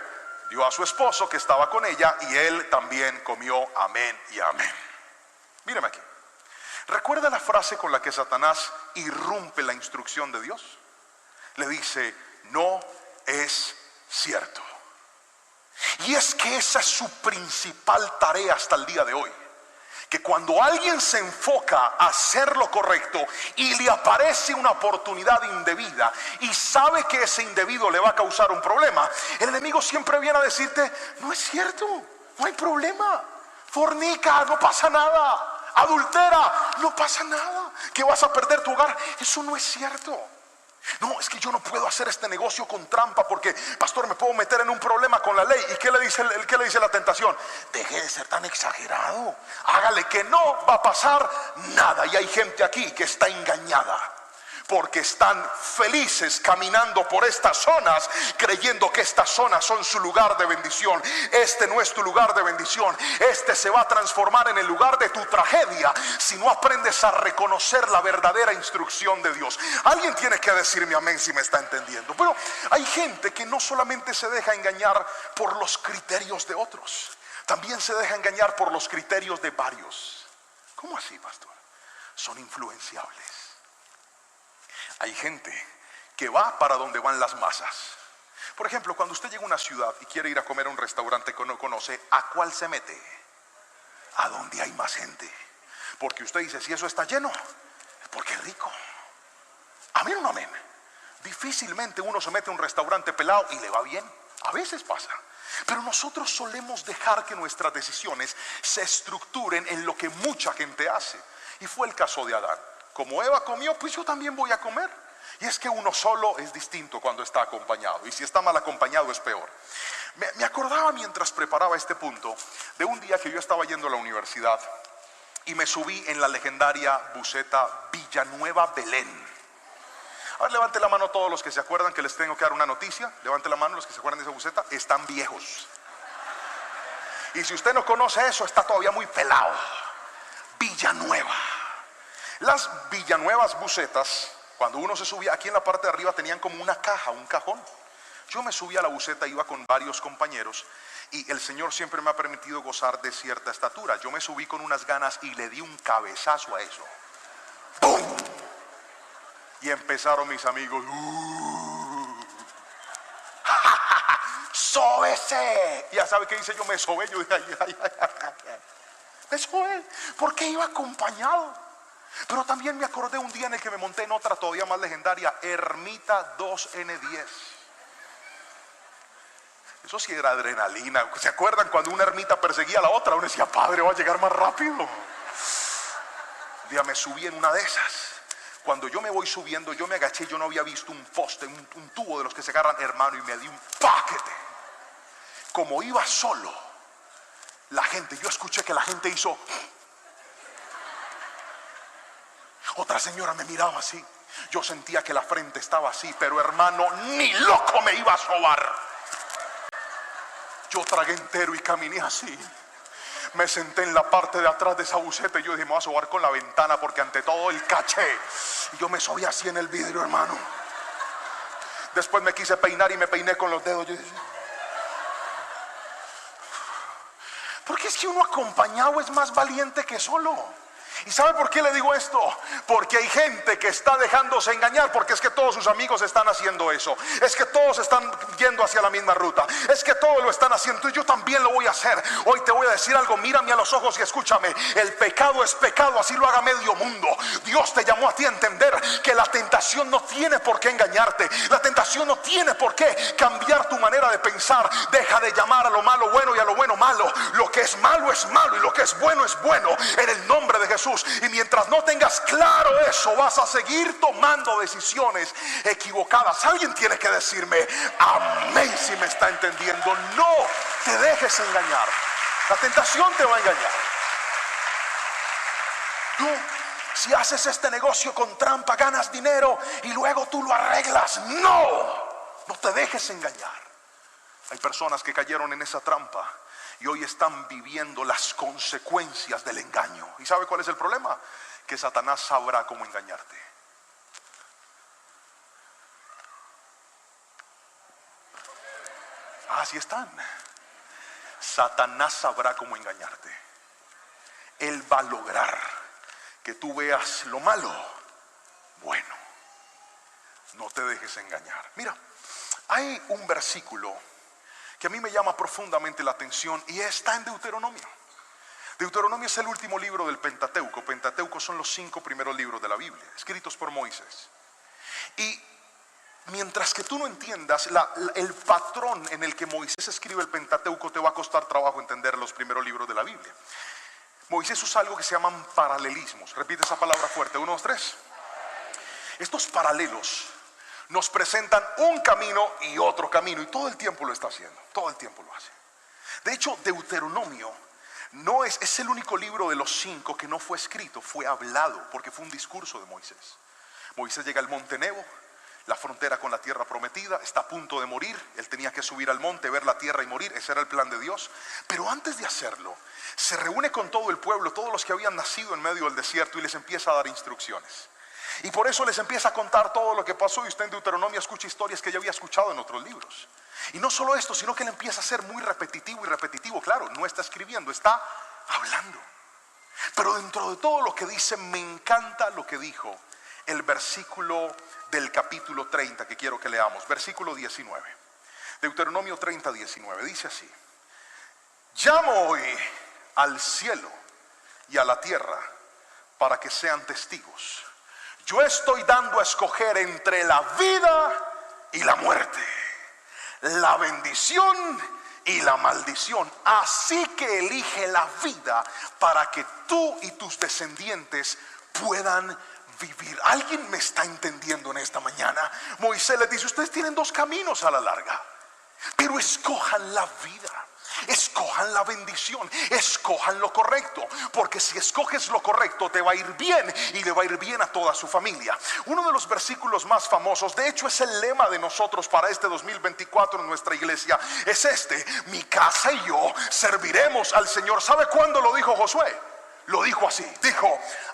dio a su esposo que estaba con ella y él también comió. Amén y amén. Míreme aquí. ¿Recuerda la frase con la que Satanás irrumpe la instrucción de Dios? Le dice: no es cierto. Y es que esa es su principal tarea hasta el día de hoy. Que cuando alguien se enfoca a hacer lo correcto y le aparece una oportunidad indebida y sabe que ese indebido le va a causar un problema, el enemigo siempre viene a decirte: no es cierto, no hay problema. Fornica, no pasa nada. Adultera, no pasa nada. Que vas a perder tu hogar, eso no es cierto. No, es que yo no puedo hacer este negocio con trampa porque, pastor, me puedo meter en un problema con la ley. ¿Y qué le dice la tentación? Deje de ser tan exagerado, hágale que no va a pasar nada. Y hay gente aquí que está engañada porque están felices caminando por estas zonas, creyendo que estas zonas son su lugar de bendición. Este no es tu lugar de bendición. Este se va a transformar en el lugar de tu tragedia si no aprendes a reconocer la verdadera instrucción de Dios. Alguien tiene que decirme amén si me está entendiendo. Pero hay gente que no solamente se deja engañar por los criterios de otros, también se deja engañar por los criterios de varios. ¿Cómo así, pastor? Son influenciables. Hay gente que va para donde van las masas. Por ejemplo, cuando usted llega a una ciudad y quiere ir a comer a un restaurante que no conoce, ¿a cuál se mete? A donde hay más gente. Porque usted dice, si eso está lleno, es porque es rico. Amén o no amén. Difícilmente uno se mete a un restaurante pelado y le va bien. A veces pasa. Pero nosotros solemos dejar que nuestras decisiones se estructuren en lo que mucha gente hace. Y fue el caso de Adán. Como Eva comió, pues yo también voy a comer. Y es que uno solo es distinto cuando está acompañado. Y si está mal acompañado es peor. Me acordaba mientras preparaba este punto de un día que yo estaba yendo a la universidad y me subí en la legendaria buseta Villanueva Belén. A ver, levante la mano todos los que se acuerdan que les tengo que dar una noticia. Levante la mano los que se acuerdan de esa buseta. Están viejos. Y si usted no conoce eso, está todavía muy pelado. Villanueva. Las Villanuevas bucetas, cuando uno se subía, aquí en la parte de arriba tenían como una caja, un cajón. Yo me subí a la buseta, iba con varios compañeros y el Señor siempre me ha permitido gozar de cierta estatura. Yo me subí con unas ganas y le di un cabezazo a eso. ¡Pum! Y empezaron mis amigos. ¡Sóbese! Ya sabe qué hice yo, me sobé. Yo dije, ay. Me sobé, porque iba acompañado. Pero también me acordé un día en el que me monté en otra todavía más legendaria, Ermita 2N10. Eso sí era adrenalina. ¿Se acuerdan cuando una ermita perseguía a la otra? Uno decía, padre, va a llegar más rápido. Un día me subí en una de esas. Cuando yo me voy subiendo, yo me agaché, yo no había visto un poste, un tubo de los que se agarran, hermano, y me di un paquete. Como iba solo, yo escuché que la gente hizo. Otra señora me miraba así. Yo sentía que la frente estaba así, pero hermano, ni loco me iba a sobar. Yo tragué entero y caminé así. Me senté en la parte de atrás de esa buseta y yo dije, me voy a sobar con la ventana porque ante todo el caché. Y yo me sobé así en el vidrio, hermano. Después me quise peinar y me peiné con los dedos. Yo dije, porque es que uno acompañado es más valiente que solo. ¿Y sabe por qué le digo esto? Porque hay gente que está dejándose engañar, porque es que todos sus amigos están haciendo eso, es que todos están yendo hacia la misma ruta, es que todos lo están haciendo, entonces yo también lo voy a hacer. Hoy te voy a decir algo, mírame a los ojos y escúchame. El pecado es pecado, así lo haga medio mundo. Dios te llamó a ti a entender que la tentación no tiene por qué engañarte, la tentación no tiene por qué cambiar tu manera de pensar. Deja de llamar a lo malo bueno y a lo bueno malo. Lo que es malo y lo que es bueno en el nombre de Jesús. Y mientras no tengas claro eso, vas a seguir tomando decisiones equivocadas. Alguien tiene que decirme amén si me está entendiendo. No te dejes engañar. La tentación te va a engañar. Tú, si haces este negocio con trampa, ganas dinero y luego tú lo arreglas. No te dejes engañar. Hay personas que cayeron en esa trampa y hoy están viviendo las consecuencias del engaño. ¿Y sabe cuál es el problema? Que Satanás sabrá cómo engañarte. Así están. Satanás sabrá cómo engañarte. Él va a lograr que tú veas lo malo bueno. No te dejes engañar. Mira, hay un versículo que a mí me llama profundamente la atención y está en Deuteronomio. Deuteronomio es el último libro del Pentateuco. Pentateuco son los 5 primeros libros de la Biblia, escritos por Moisés. Y mientras que tú no entiendas el patrón en el que Moisés escribe el Pentateuco, te va a costar trabajo entender los primeros libros de la Biblia. Moisés usa algo que se llaman paralelismos. Repite esa palabra fuerte, 1, 2, 3. Estos paralelos nos presentan un camino y otro camino, y todo el tiempo lo está haciendo, todo el tiempo lo hace. De hecho, Deuteronomio es el único libro de los 5 que no fue escrito, fue hablado, porque fue un discurso de Moisés. Moisés llega al monte Nebo, la frontera con la tierra prometida, está a punto de morir. Él tenía que subir al monte, ver la tierra y morir. Ese era el plan de Dios. Pero antes de hacerlo, se reúne con todo el pueblo, todos los que habían nacido en medio del desierto, y les empieza a dar instrucciones. Y por eso les empieza a contar todo lo que pasó. Y usted en Deuteronomio escucha historias que ya había escuchado en otros libros. Y no solo esto, sino que él empieza a ser muy repetitivo y repetitivo. Claro, no está escribiendo, está hablando. Pero dentro de todo lo que dice, me encanta lo que dijo el versículo del capítulo 30 que quiero que leamos, versículo 19. Deuteronomio 30, 19, dice así: llamo hoy al cielo y a la tierra para que sean testigos. Yo estoy dando a escoger entre la vida y la muerte, la bendición y la maldición. Así que elige la vida para que tú y tus descendientes puedan vivir. ¿Alguien me está entendiendo en esta mañana? Moisés les dice: ustedes tienen 2 caminos a la larga, pero escojan la vida, escojan la bendición, escojan lo correcto, porque si escoges lo correcto te va a ir bien y le va a ir bien a toda su familia. Uno de los versículos más famosos, de hecho es el lema de nosotros para este 2024 en nuestra iglesia, es este: mi casa y yo serviremos al Señor. ¿Sabe cuándo lo dijo Josué? Lo dijo así, dijo: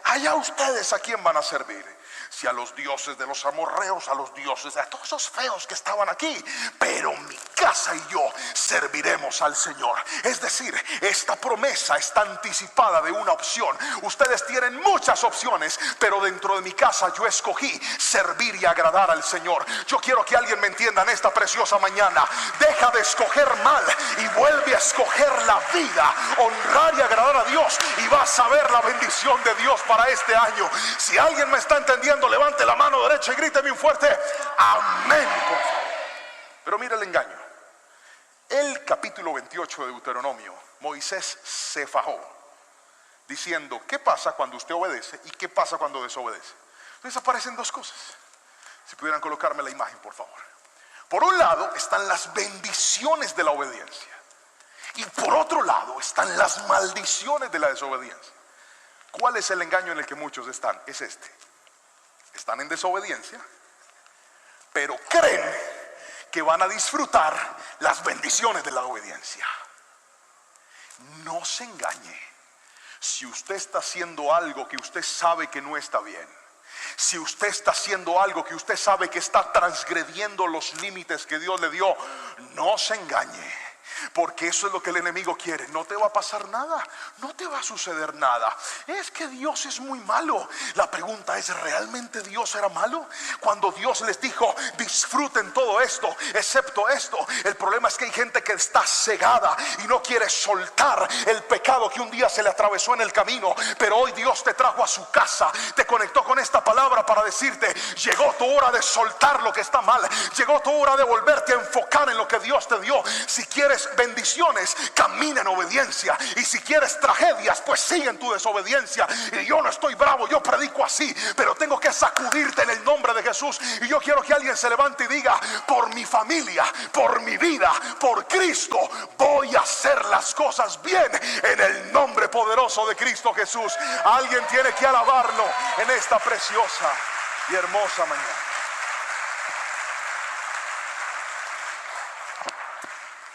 allá ustedes a quién van a servir, si a los dioses de los amorreos, a los dioses de todos esos feos que estaban aquí, pero mi casa y yo serviremos al Señor. Es decir, esta promesa está anticipada de una opción. Ustedes tienen muchas opciones, pero dentro de mi casa yo escogí servir y agradar al Señor. Yo quiero que alguien me entienda en esta preciosa mañana: deja de escoger mal y vuelve a escoger la vida, honrar y agradar a Dios, y vas a ver la bendición de Dios para este año. Si alguien me está entendiendo, levante la mano derecha y grite bien fuerte: amén, por favor. Pero mira el engaño. El capítulo 28 de Deuteronomio, Moisés se fajó diciendo: ¿qué pasa cuando usted obedece y qué pasa cuando desobedece? Entonces aparecen 2 cosas. Si pudieran colocarme la imagen, por favor. Por un lado están las bendiciones de la obediencia, y por otro lado están las maldiciones de la desobediencia. ¿Cuál es el engaño en el que muchos están? Es este: están en desobediencia, pero creen que van a disfrutar las bendiciones de la obediencia. No se engañe. Si usted está haciendo algo que usted sabe que no está bien, si usted está haciendo algo que usted sabe que está transgrediendo los límites que Dios le dio, no se engañe. Porque eso es lo que el enemigo quiere. No te va a pasar nada, no te va a suceder nada. Es que Dios es muy malo. La pregunta es: ¿realmente Dios era malo? Cuando Dios les dijo: disfruten todo esto excepto esto. El problema es que hay gente que está cegada y no quiere soltar el pecado que un día se le atravesó en el camino. Pero hoy Dios te trajo a su casa, te conectó con esta palabra para decirte: llegó tu hora de soltar lo que está mal, llegó tu hora de volverte a enfocar en lo que Dios te dio. Si quieres bendiciones, camina en obediencia, y si quieres tragedias, pues sigue en tu desobediencia. Y yo no estoy bravo, yo predico así, pero tengo que sacudirte en el nombre de Jesús. Y yo quiero que alguien se levante y diga: por mi familia, por mi vida, por Cristo, voy a hacer las cosas bien en el nombre poderoso de Cristo Jesús. Alguien tiene que alabarlo en esta preciosa y hermosa mañana.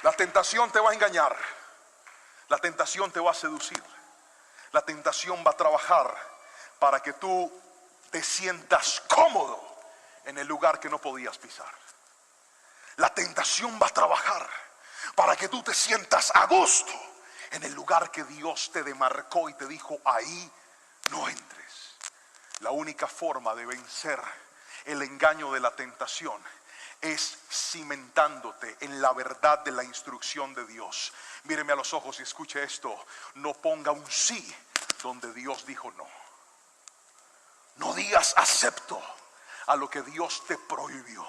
La tentación te va a engañar, la tentación te va a seducir, la tentación va a trabajar para que tú te sientas cómodo en el lugar que no podías pisar. La tentación va a trabajar para que tú te sientas a gusto en el lugar que Dios te demarcó y te dijo: ahí no entres. La única forma de vencer el engaño de la tentación es cimentándote en la verdad de la instrucción de Dios. Míreme a los ojos y escuche esto: no ponga un sí donde Dios dijo no. No digas acepto a lo que Dios te prohibió.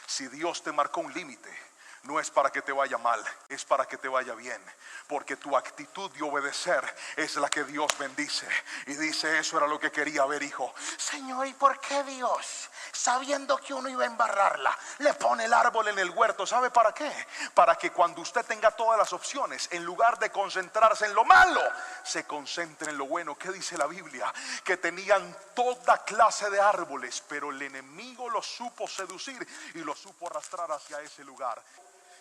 Si Dios te marcó un límite, no es para que te vaya mal, es para que te vaya bien. Porque tu actitud de obedecer es la que Dios bendice. Y dice, eso era lo que quería ver, hijo. Señor, ¿y por qué Dios, sabiendo que uno iba a embarrarla, le pone el árbol en el huerto? ¿Sabe para qué? Para que cuando usted tenga todas las opciones, en lugar de concentrarse en lo malo, se concentre en lo bueno. ¿Qué dice la Biblia? Que tenían toda clase de árboles, pero el enemigo los supo seducir y los supo arrastrar hacia ese lugar.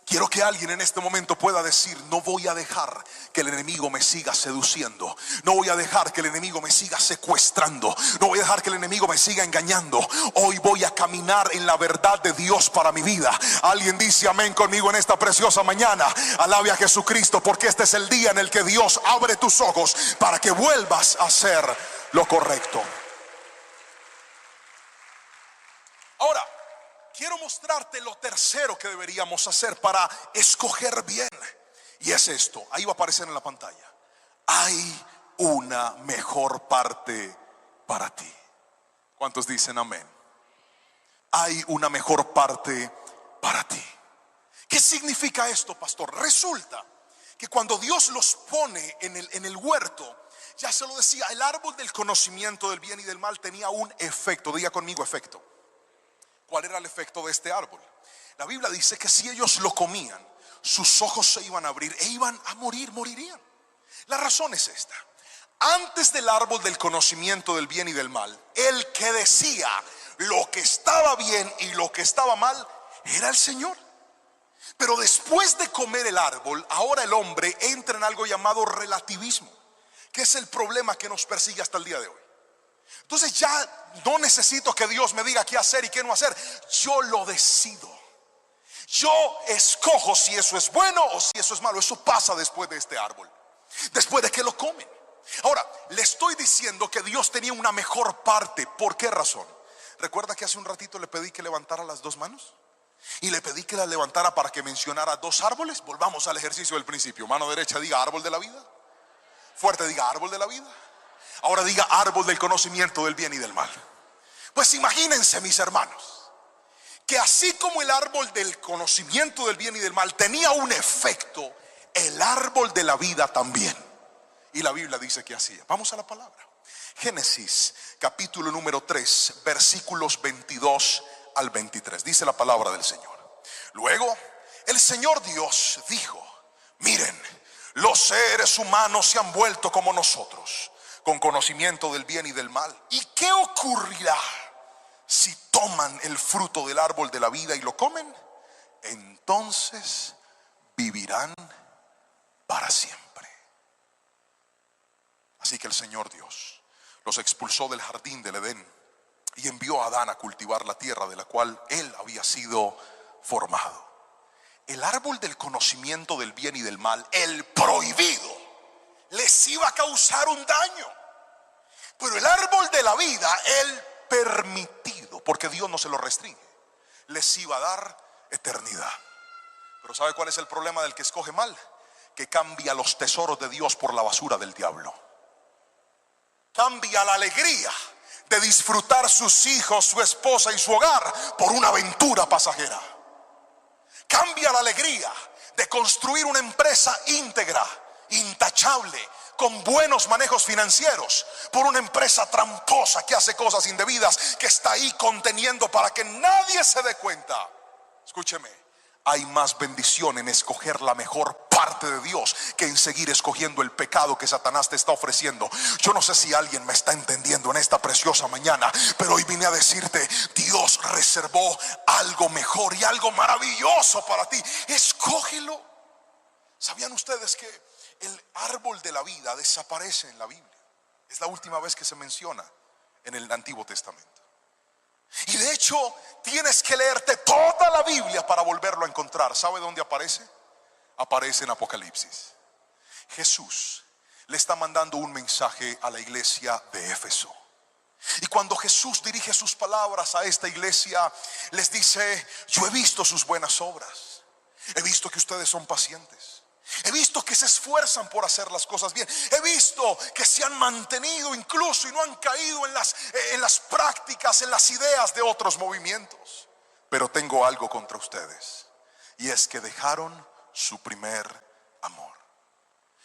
Quiero que alguien en este momento pueda decir, no voy a dejar que el enemigo me siga seduciendo. No voy a dejar que el enemigo me siga secuestrando. No voy a dejar que el enemigo me siga engañando. Hoy voy a caminar en la verdad de Dios para mi vida. Alguien dice amén conmigo en esta preciosa mañana. Alabe a Jesucristo, porque este es el día en el que Dios abre tus ojos para que vuelvas a hacer lo correcto. Ahora, quiero mostrarte lo tercero que deberíamos hacer para escoger bien. Y es esto, ahí va a aparecer en la pantalla. Hay una mejor parte para ti. ¿Cuántos dicen amén? Hay una mejor parte para ti. ¿Qué significa esto, pastor? Resulta que cuando Dios los pone en el huerto, ya se lo decía, el árbol del conocimiento del bien y del mal tenía un efecto. Diga conmigo, efecto. ¿Cuál era el efecto de este árbol? La Biblia dice que si ellos lo comían, sus ojos se iban a abrir e iban a morir, morirían. La razón es esta. Antes del árbol del conocimiento del bien y del mal, el que decía lo que estaba bien y lo que estaba mal era el Señor. Pero después de comer el árbol, ahora el hombre entra en algo llamado relativismo, que es el problema que nos persigue hasta el día de hoy. Entonces ya no necesito que Dios me diga qué hacer y qué no hacer. Yo lo decido. Yo escojo si eso es bueno o si eso es malo. Eso pasa después de este árbol, después de que lo comen. Ahora, le estoy diciendo que Dios tenía una mejor parte. ¿Por qué razón? ¿Recuerda que hace un ratito le pedí que levantara las dos manos? Y le pedí que las levantara para que mencionara dos árboles. Volvamos al ejercicio del principio. Mano derecha diga árbol de la vida. Fuerte diga árbol de la vida. Ahora diga árbol del conocimiento del bien y del mal. Pues imagínense, mis hermanos, que así como el árbol del conocimiento del bien y del mal tenía un efecto, el árbol de la vida también. Y la Biblia dice que hacía. Vamos a la palabra. Génesis capítulo número 3, versículos 22 al 23. Dice la palabra del Señor. Luego el Señor Dios dijo: miren, los seres humanos se han vuelto como nosotros, con conocimiento del bien y del mal. ¿Y qué ocurrirá si toman el fruto del árbol de la vida y lo comen? Entonces vivirán para siempre. Así que el Señor Dios los expulsó del jardín del Edén y envió a Adán a cultivar la tierra de la cual él había sido formado. El árbol del conocimiento del bien y del mal, el prohibido, les iba a causar un daño. Pero el árbol de la vida, el permitido, porque Dios no se lo restringe, les iba a dar eternidad. Pero ¿sabe cuál es el problema del que escoge mal? Que cambia los tesoros de Dios por la basura del diablo. Cambia la alegría de disfrutar sus hijos, su esposa y su hogar por una aventura pasajera. Cambia la alegría de construir una empresa íntegra, intachable, con buenos manejos financieros, por una empresa tramposa que hace cosas indebidas, que está ahí conteniendo para que nadie se dé cuenta. Escúcheme, hay más bendición en escoger la mejor parte de Dios que en seguir escogiendo el pecado que Satanás te está ofreciendo. Yo no sé si alguien me está entendiendo en esta preciosa mañana, pero hoy vine a decirte: Dios reservó algo mejor y algo maravilloso para ti. Escógelo. ¿Sabían ustedes que el árbol de la vida desaparece en la Biblia? Es la última vez que se menciona en el Antiguo Testamento. Y de hecho tienes que leerte toda la Biblia para volverlo a encontrar. ¿Sabe dónde aparece? Aparece en Apocalipsis. Jesús le está mandando un mensaje a la iglesia de Éfeso. Y cuando Jesús dirige sus palabras a esta iglesia, les dice: yo he visto sus buenas obras, he visto que ustedes son pacientes, he visto que se esfuerzan por hacer las cosas bien, he visto que se han mantenido incluso y no han caído en las prácticas, en las ideas de otros movimientos. Pero tengo algo contra ustedes: y es que dejaron su primer amor.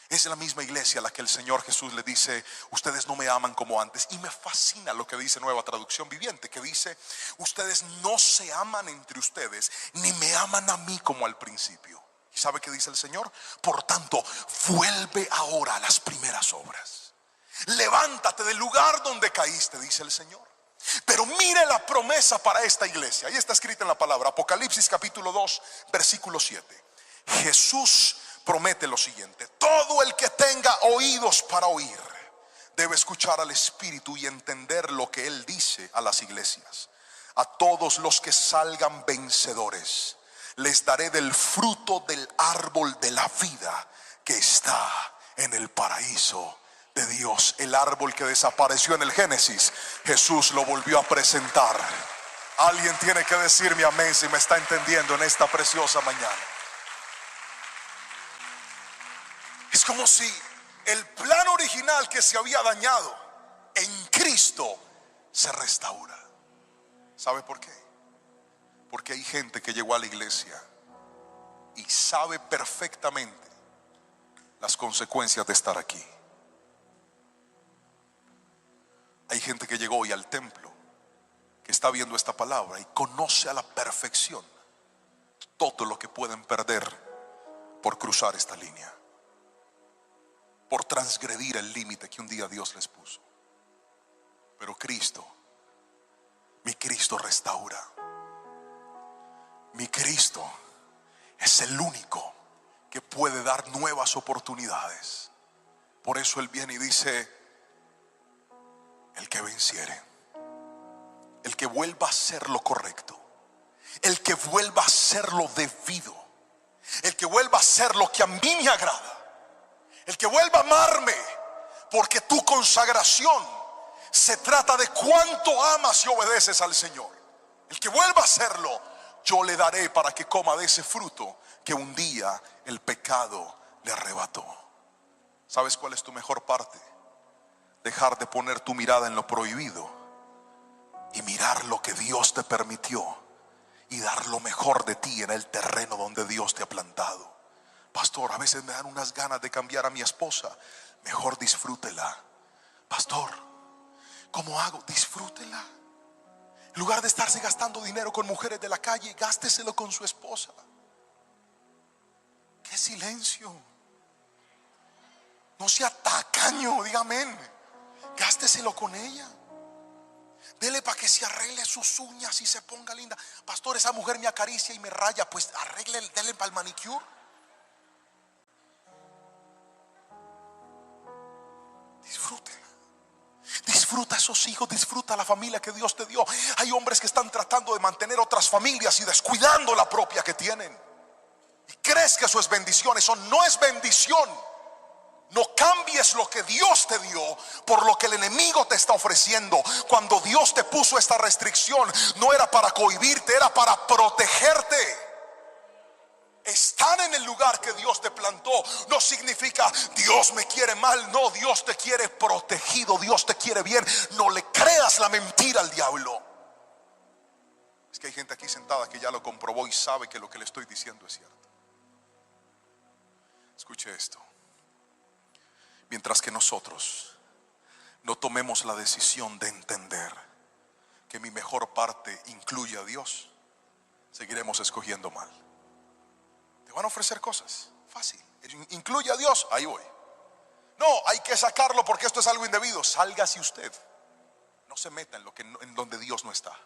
Es la misma iglesia a la que el Señor Jesús le dice: ustedes no me aman como antes. Y me fascina lo que dice Nueva Traducción Viviente, que dice: ustedes no se aman entre ustedes, ni me aman a mí como al principio. ¿Y sabe qué dice el Señor? Por tanto, vuelve ahora a las primeras obras. Levántate del lugar donde caíste, dice el Señor. Pero mire la promesa para esta iglesia. Ahí está escrita en la palabra, Apocalipsis capítulo 2, versículo 7. Jesús promete lo siguiente: todo el que tenga oídos para oír debe escuchar al Espíritu y entender lo que Él dice a las iglesias. A todos los que salgan vencedores les daré del fruto del árbol de la vida que está en el paraíso de Dios. El árbol que desapareció en el Génesis, Jesús lo volvió a presentar. Alguien tiene que decirme amén si me está entendiendo en esta preciosa mañana. Es como si el plan original que se había dañado en Cristo se restaura. ¿Sabe por qué? Porque hay gente que llegó a la iglesia y sabe perfectamente las consecuencias de estar aquí. Hay gente que llegó hoy al templo, que está viendo esta palabra y conoce a la perfección todo lo que pueden perder por cruzar esta línea, por transgredir el límite que un día Dios les puso. Pero Cristo, mi Cristo restaura. Mi Cristo es el único que puede dar nuevas oportunidades. Por eso Él viene y dice: el que venciere, el que vuelva a hacer lo correcto, el que vuelva a hacer lo debido, el que vuelva a hacer lo que a mí me agrada, el que vuelva a amarme, porque tu consagración se trata de cuánto amas y obedeces al Señor. El que vuelva a hacerlo, yo le daré para que coma de ese fruto que un día el pecado le arrebató. ¿Sabes cuál es tu mejor parte? Dejar de poner tu mirada en lo prohibido y mirar lo que Dios te permitió y dar lo mejor de ti en el terreno donde Dios te ha plantado. Pastor, a veces me dan unas ganas de cambiar a mi esposa. Mejor disfrútela. Pastor, ¿cómo hago? Disfrútela. En lugar de estarse gastando dinero con mujeres de la calle, gásteselo con su esposa. ¡Qué silencio! No sea tacaño, diga amén. Gásteselo con ella. Dele para que se arregle sus uñas y se ponga linda. Pastor, esa mujer me acaricia y me raya. Pues arregle, dele para el manicure. Disfrútela. Disfruta a esos hijos, disfruta la familia que Dios te dio. Hay hombres que están tratando de mantener otras familias y descuidando la propia que tienen. Y crees que eso es bendición. Eso no es bendición. No cambies lo que Dios te dio por lo que el enemigo te está ofreciendo. Cuando Dios te puso esta restricción, no era para cohibirte, era para protegerte. Estar en el lugar que Dios te plantó no significa Dios me quiere mal. No, Dios te quiere protegido, Dios te quiere bien. No le creas la mentira al diablo. Es que hay gente aquí sentada que ya lo comprobó y sabe que lo que le estoy diciendo es cierto. Escuche esto. Mientras que nosotros no tomemos la decisión de entender que mi mejor parte incluye a Dios, seguiremos escogiendo mal. Te van a ofrecer cosas, fácil. Incluye a Dios, ahí voy. No, hay que sacarlo porque esto es algo indebido. Sálgase usted. No se meta en donde Dios no está.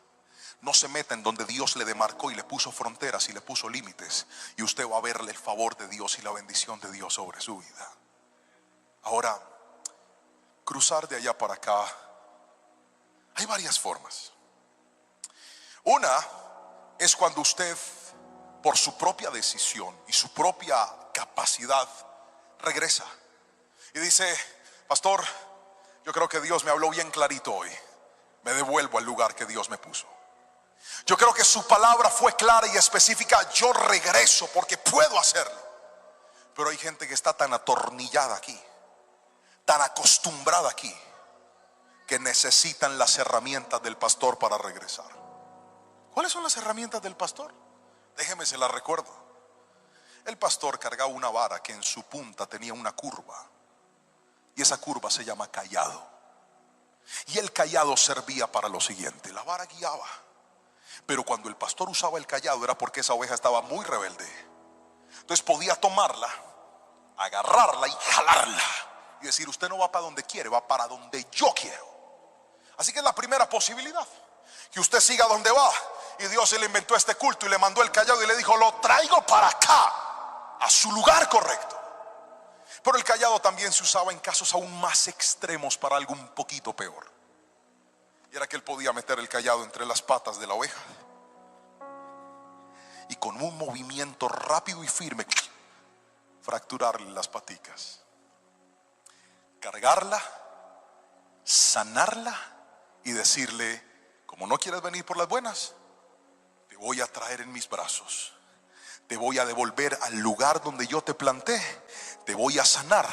No se meta en donde Dios le demarcó y le puso fronteras y le puso límites. Y usted va a verle el favor de Dios y la bendición de Dios sobre su vida. Ahora, cruzar de allá para acá, hay varias formas. Una es cuando usted, por su propia decisión y su propia capacidad, regresa y dice: pastor, yo creo que Dios me habló bien clarito hoy. Me devuelvo al lugar que Dios me puso. Yo creo que su palabra fue clara y específica. Yo regreso porque puedo hacerlo. Pero hay gente que está tan atornillada aquí, tan acostumbrada aquí, que necesitan las herramientas del pastor para regresar. ¿Cuáles son las herramientas del pastor? Déjeme se las recuerdo. El pastor cargaba una vara que en su punta tenía una curva, y esa curva se llama cayado. Y el cayado servía para lo siguiente: la vara guiaba, pero cuando el pastor usaba el cayado era porque esa oveja estaba muy rebelde. Entonces podía tomarla, agarrarla y jalarla y decir: usted no va para donde quiere, va para donde yo quiero. Así que es la primera posibilidad, que usted siga donde va. Y Dios se le inventó este culto y le mandó el cayado y le dijo: lo traigo para acá, a su lugar correcto. Pero el cayado también se usaba en casos aún más extremos para algo un poquito peor. Y era que él podía meter el cayado entre las patas de la oveja y con un movimiento rápido y firme fracturarle las paticas, cargarla, sanarla y decirle: como no quieres venir por las buenas, te voy a traer en mis brazos, te voy a devolver al lugar donde yo te planté, te voy a sanar.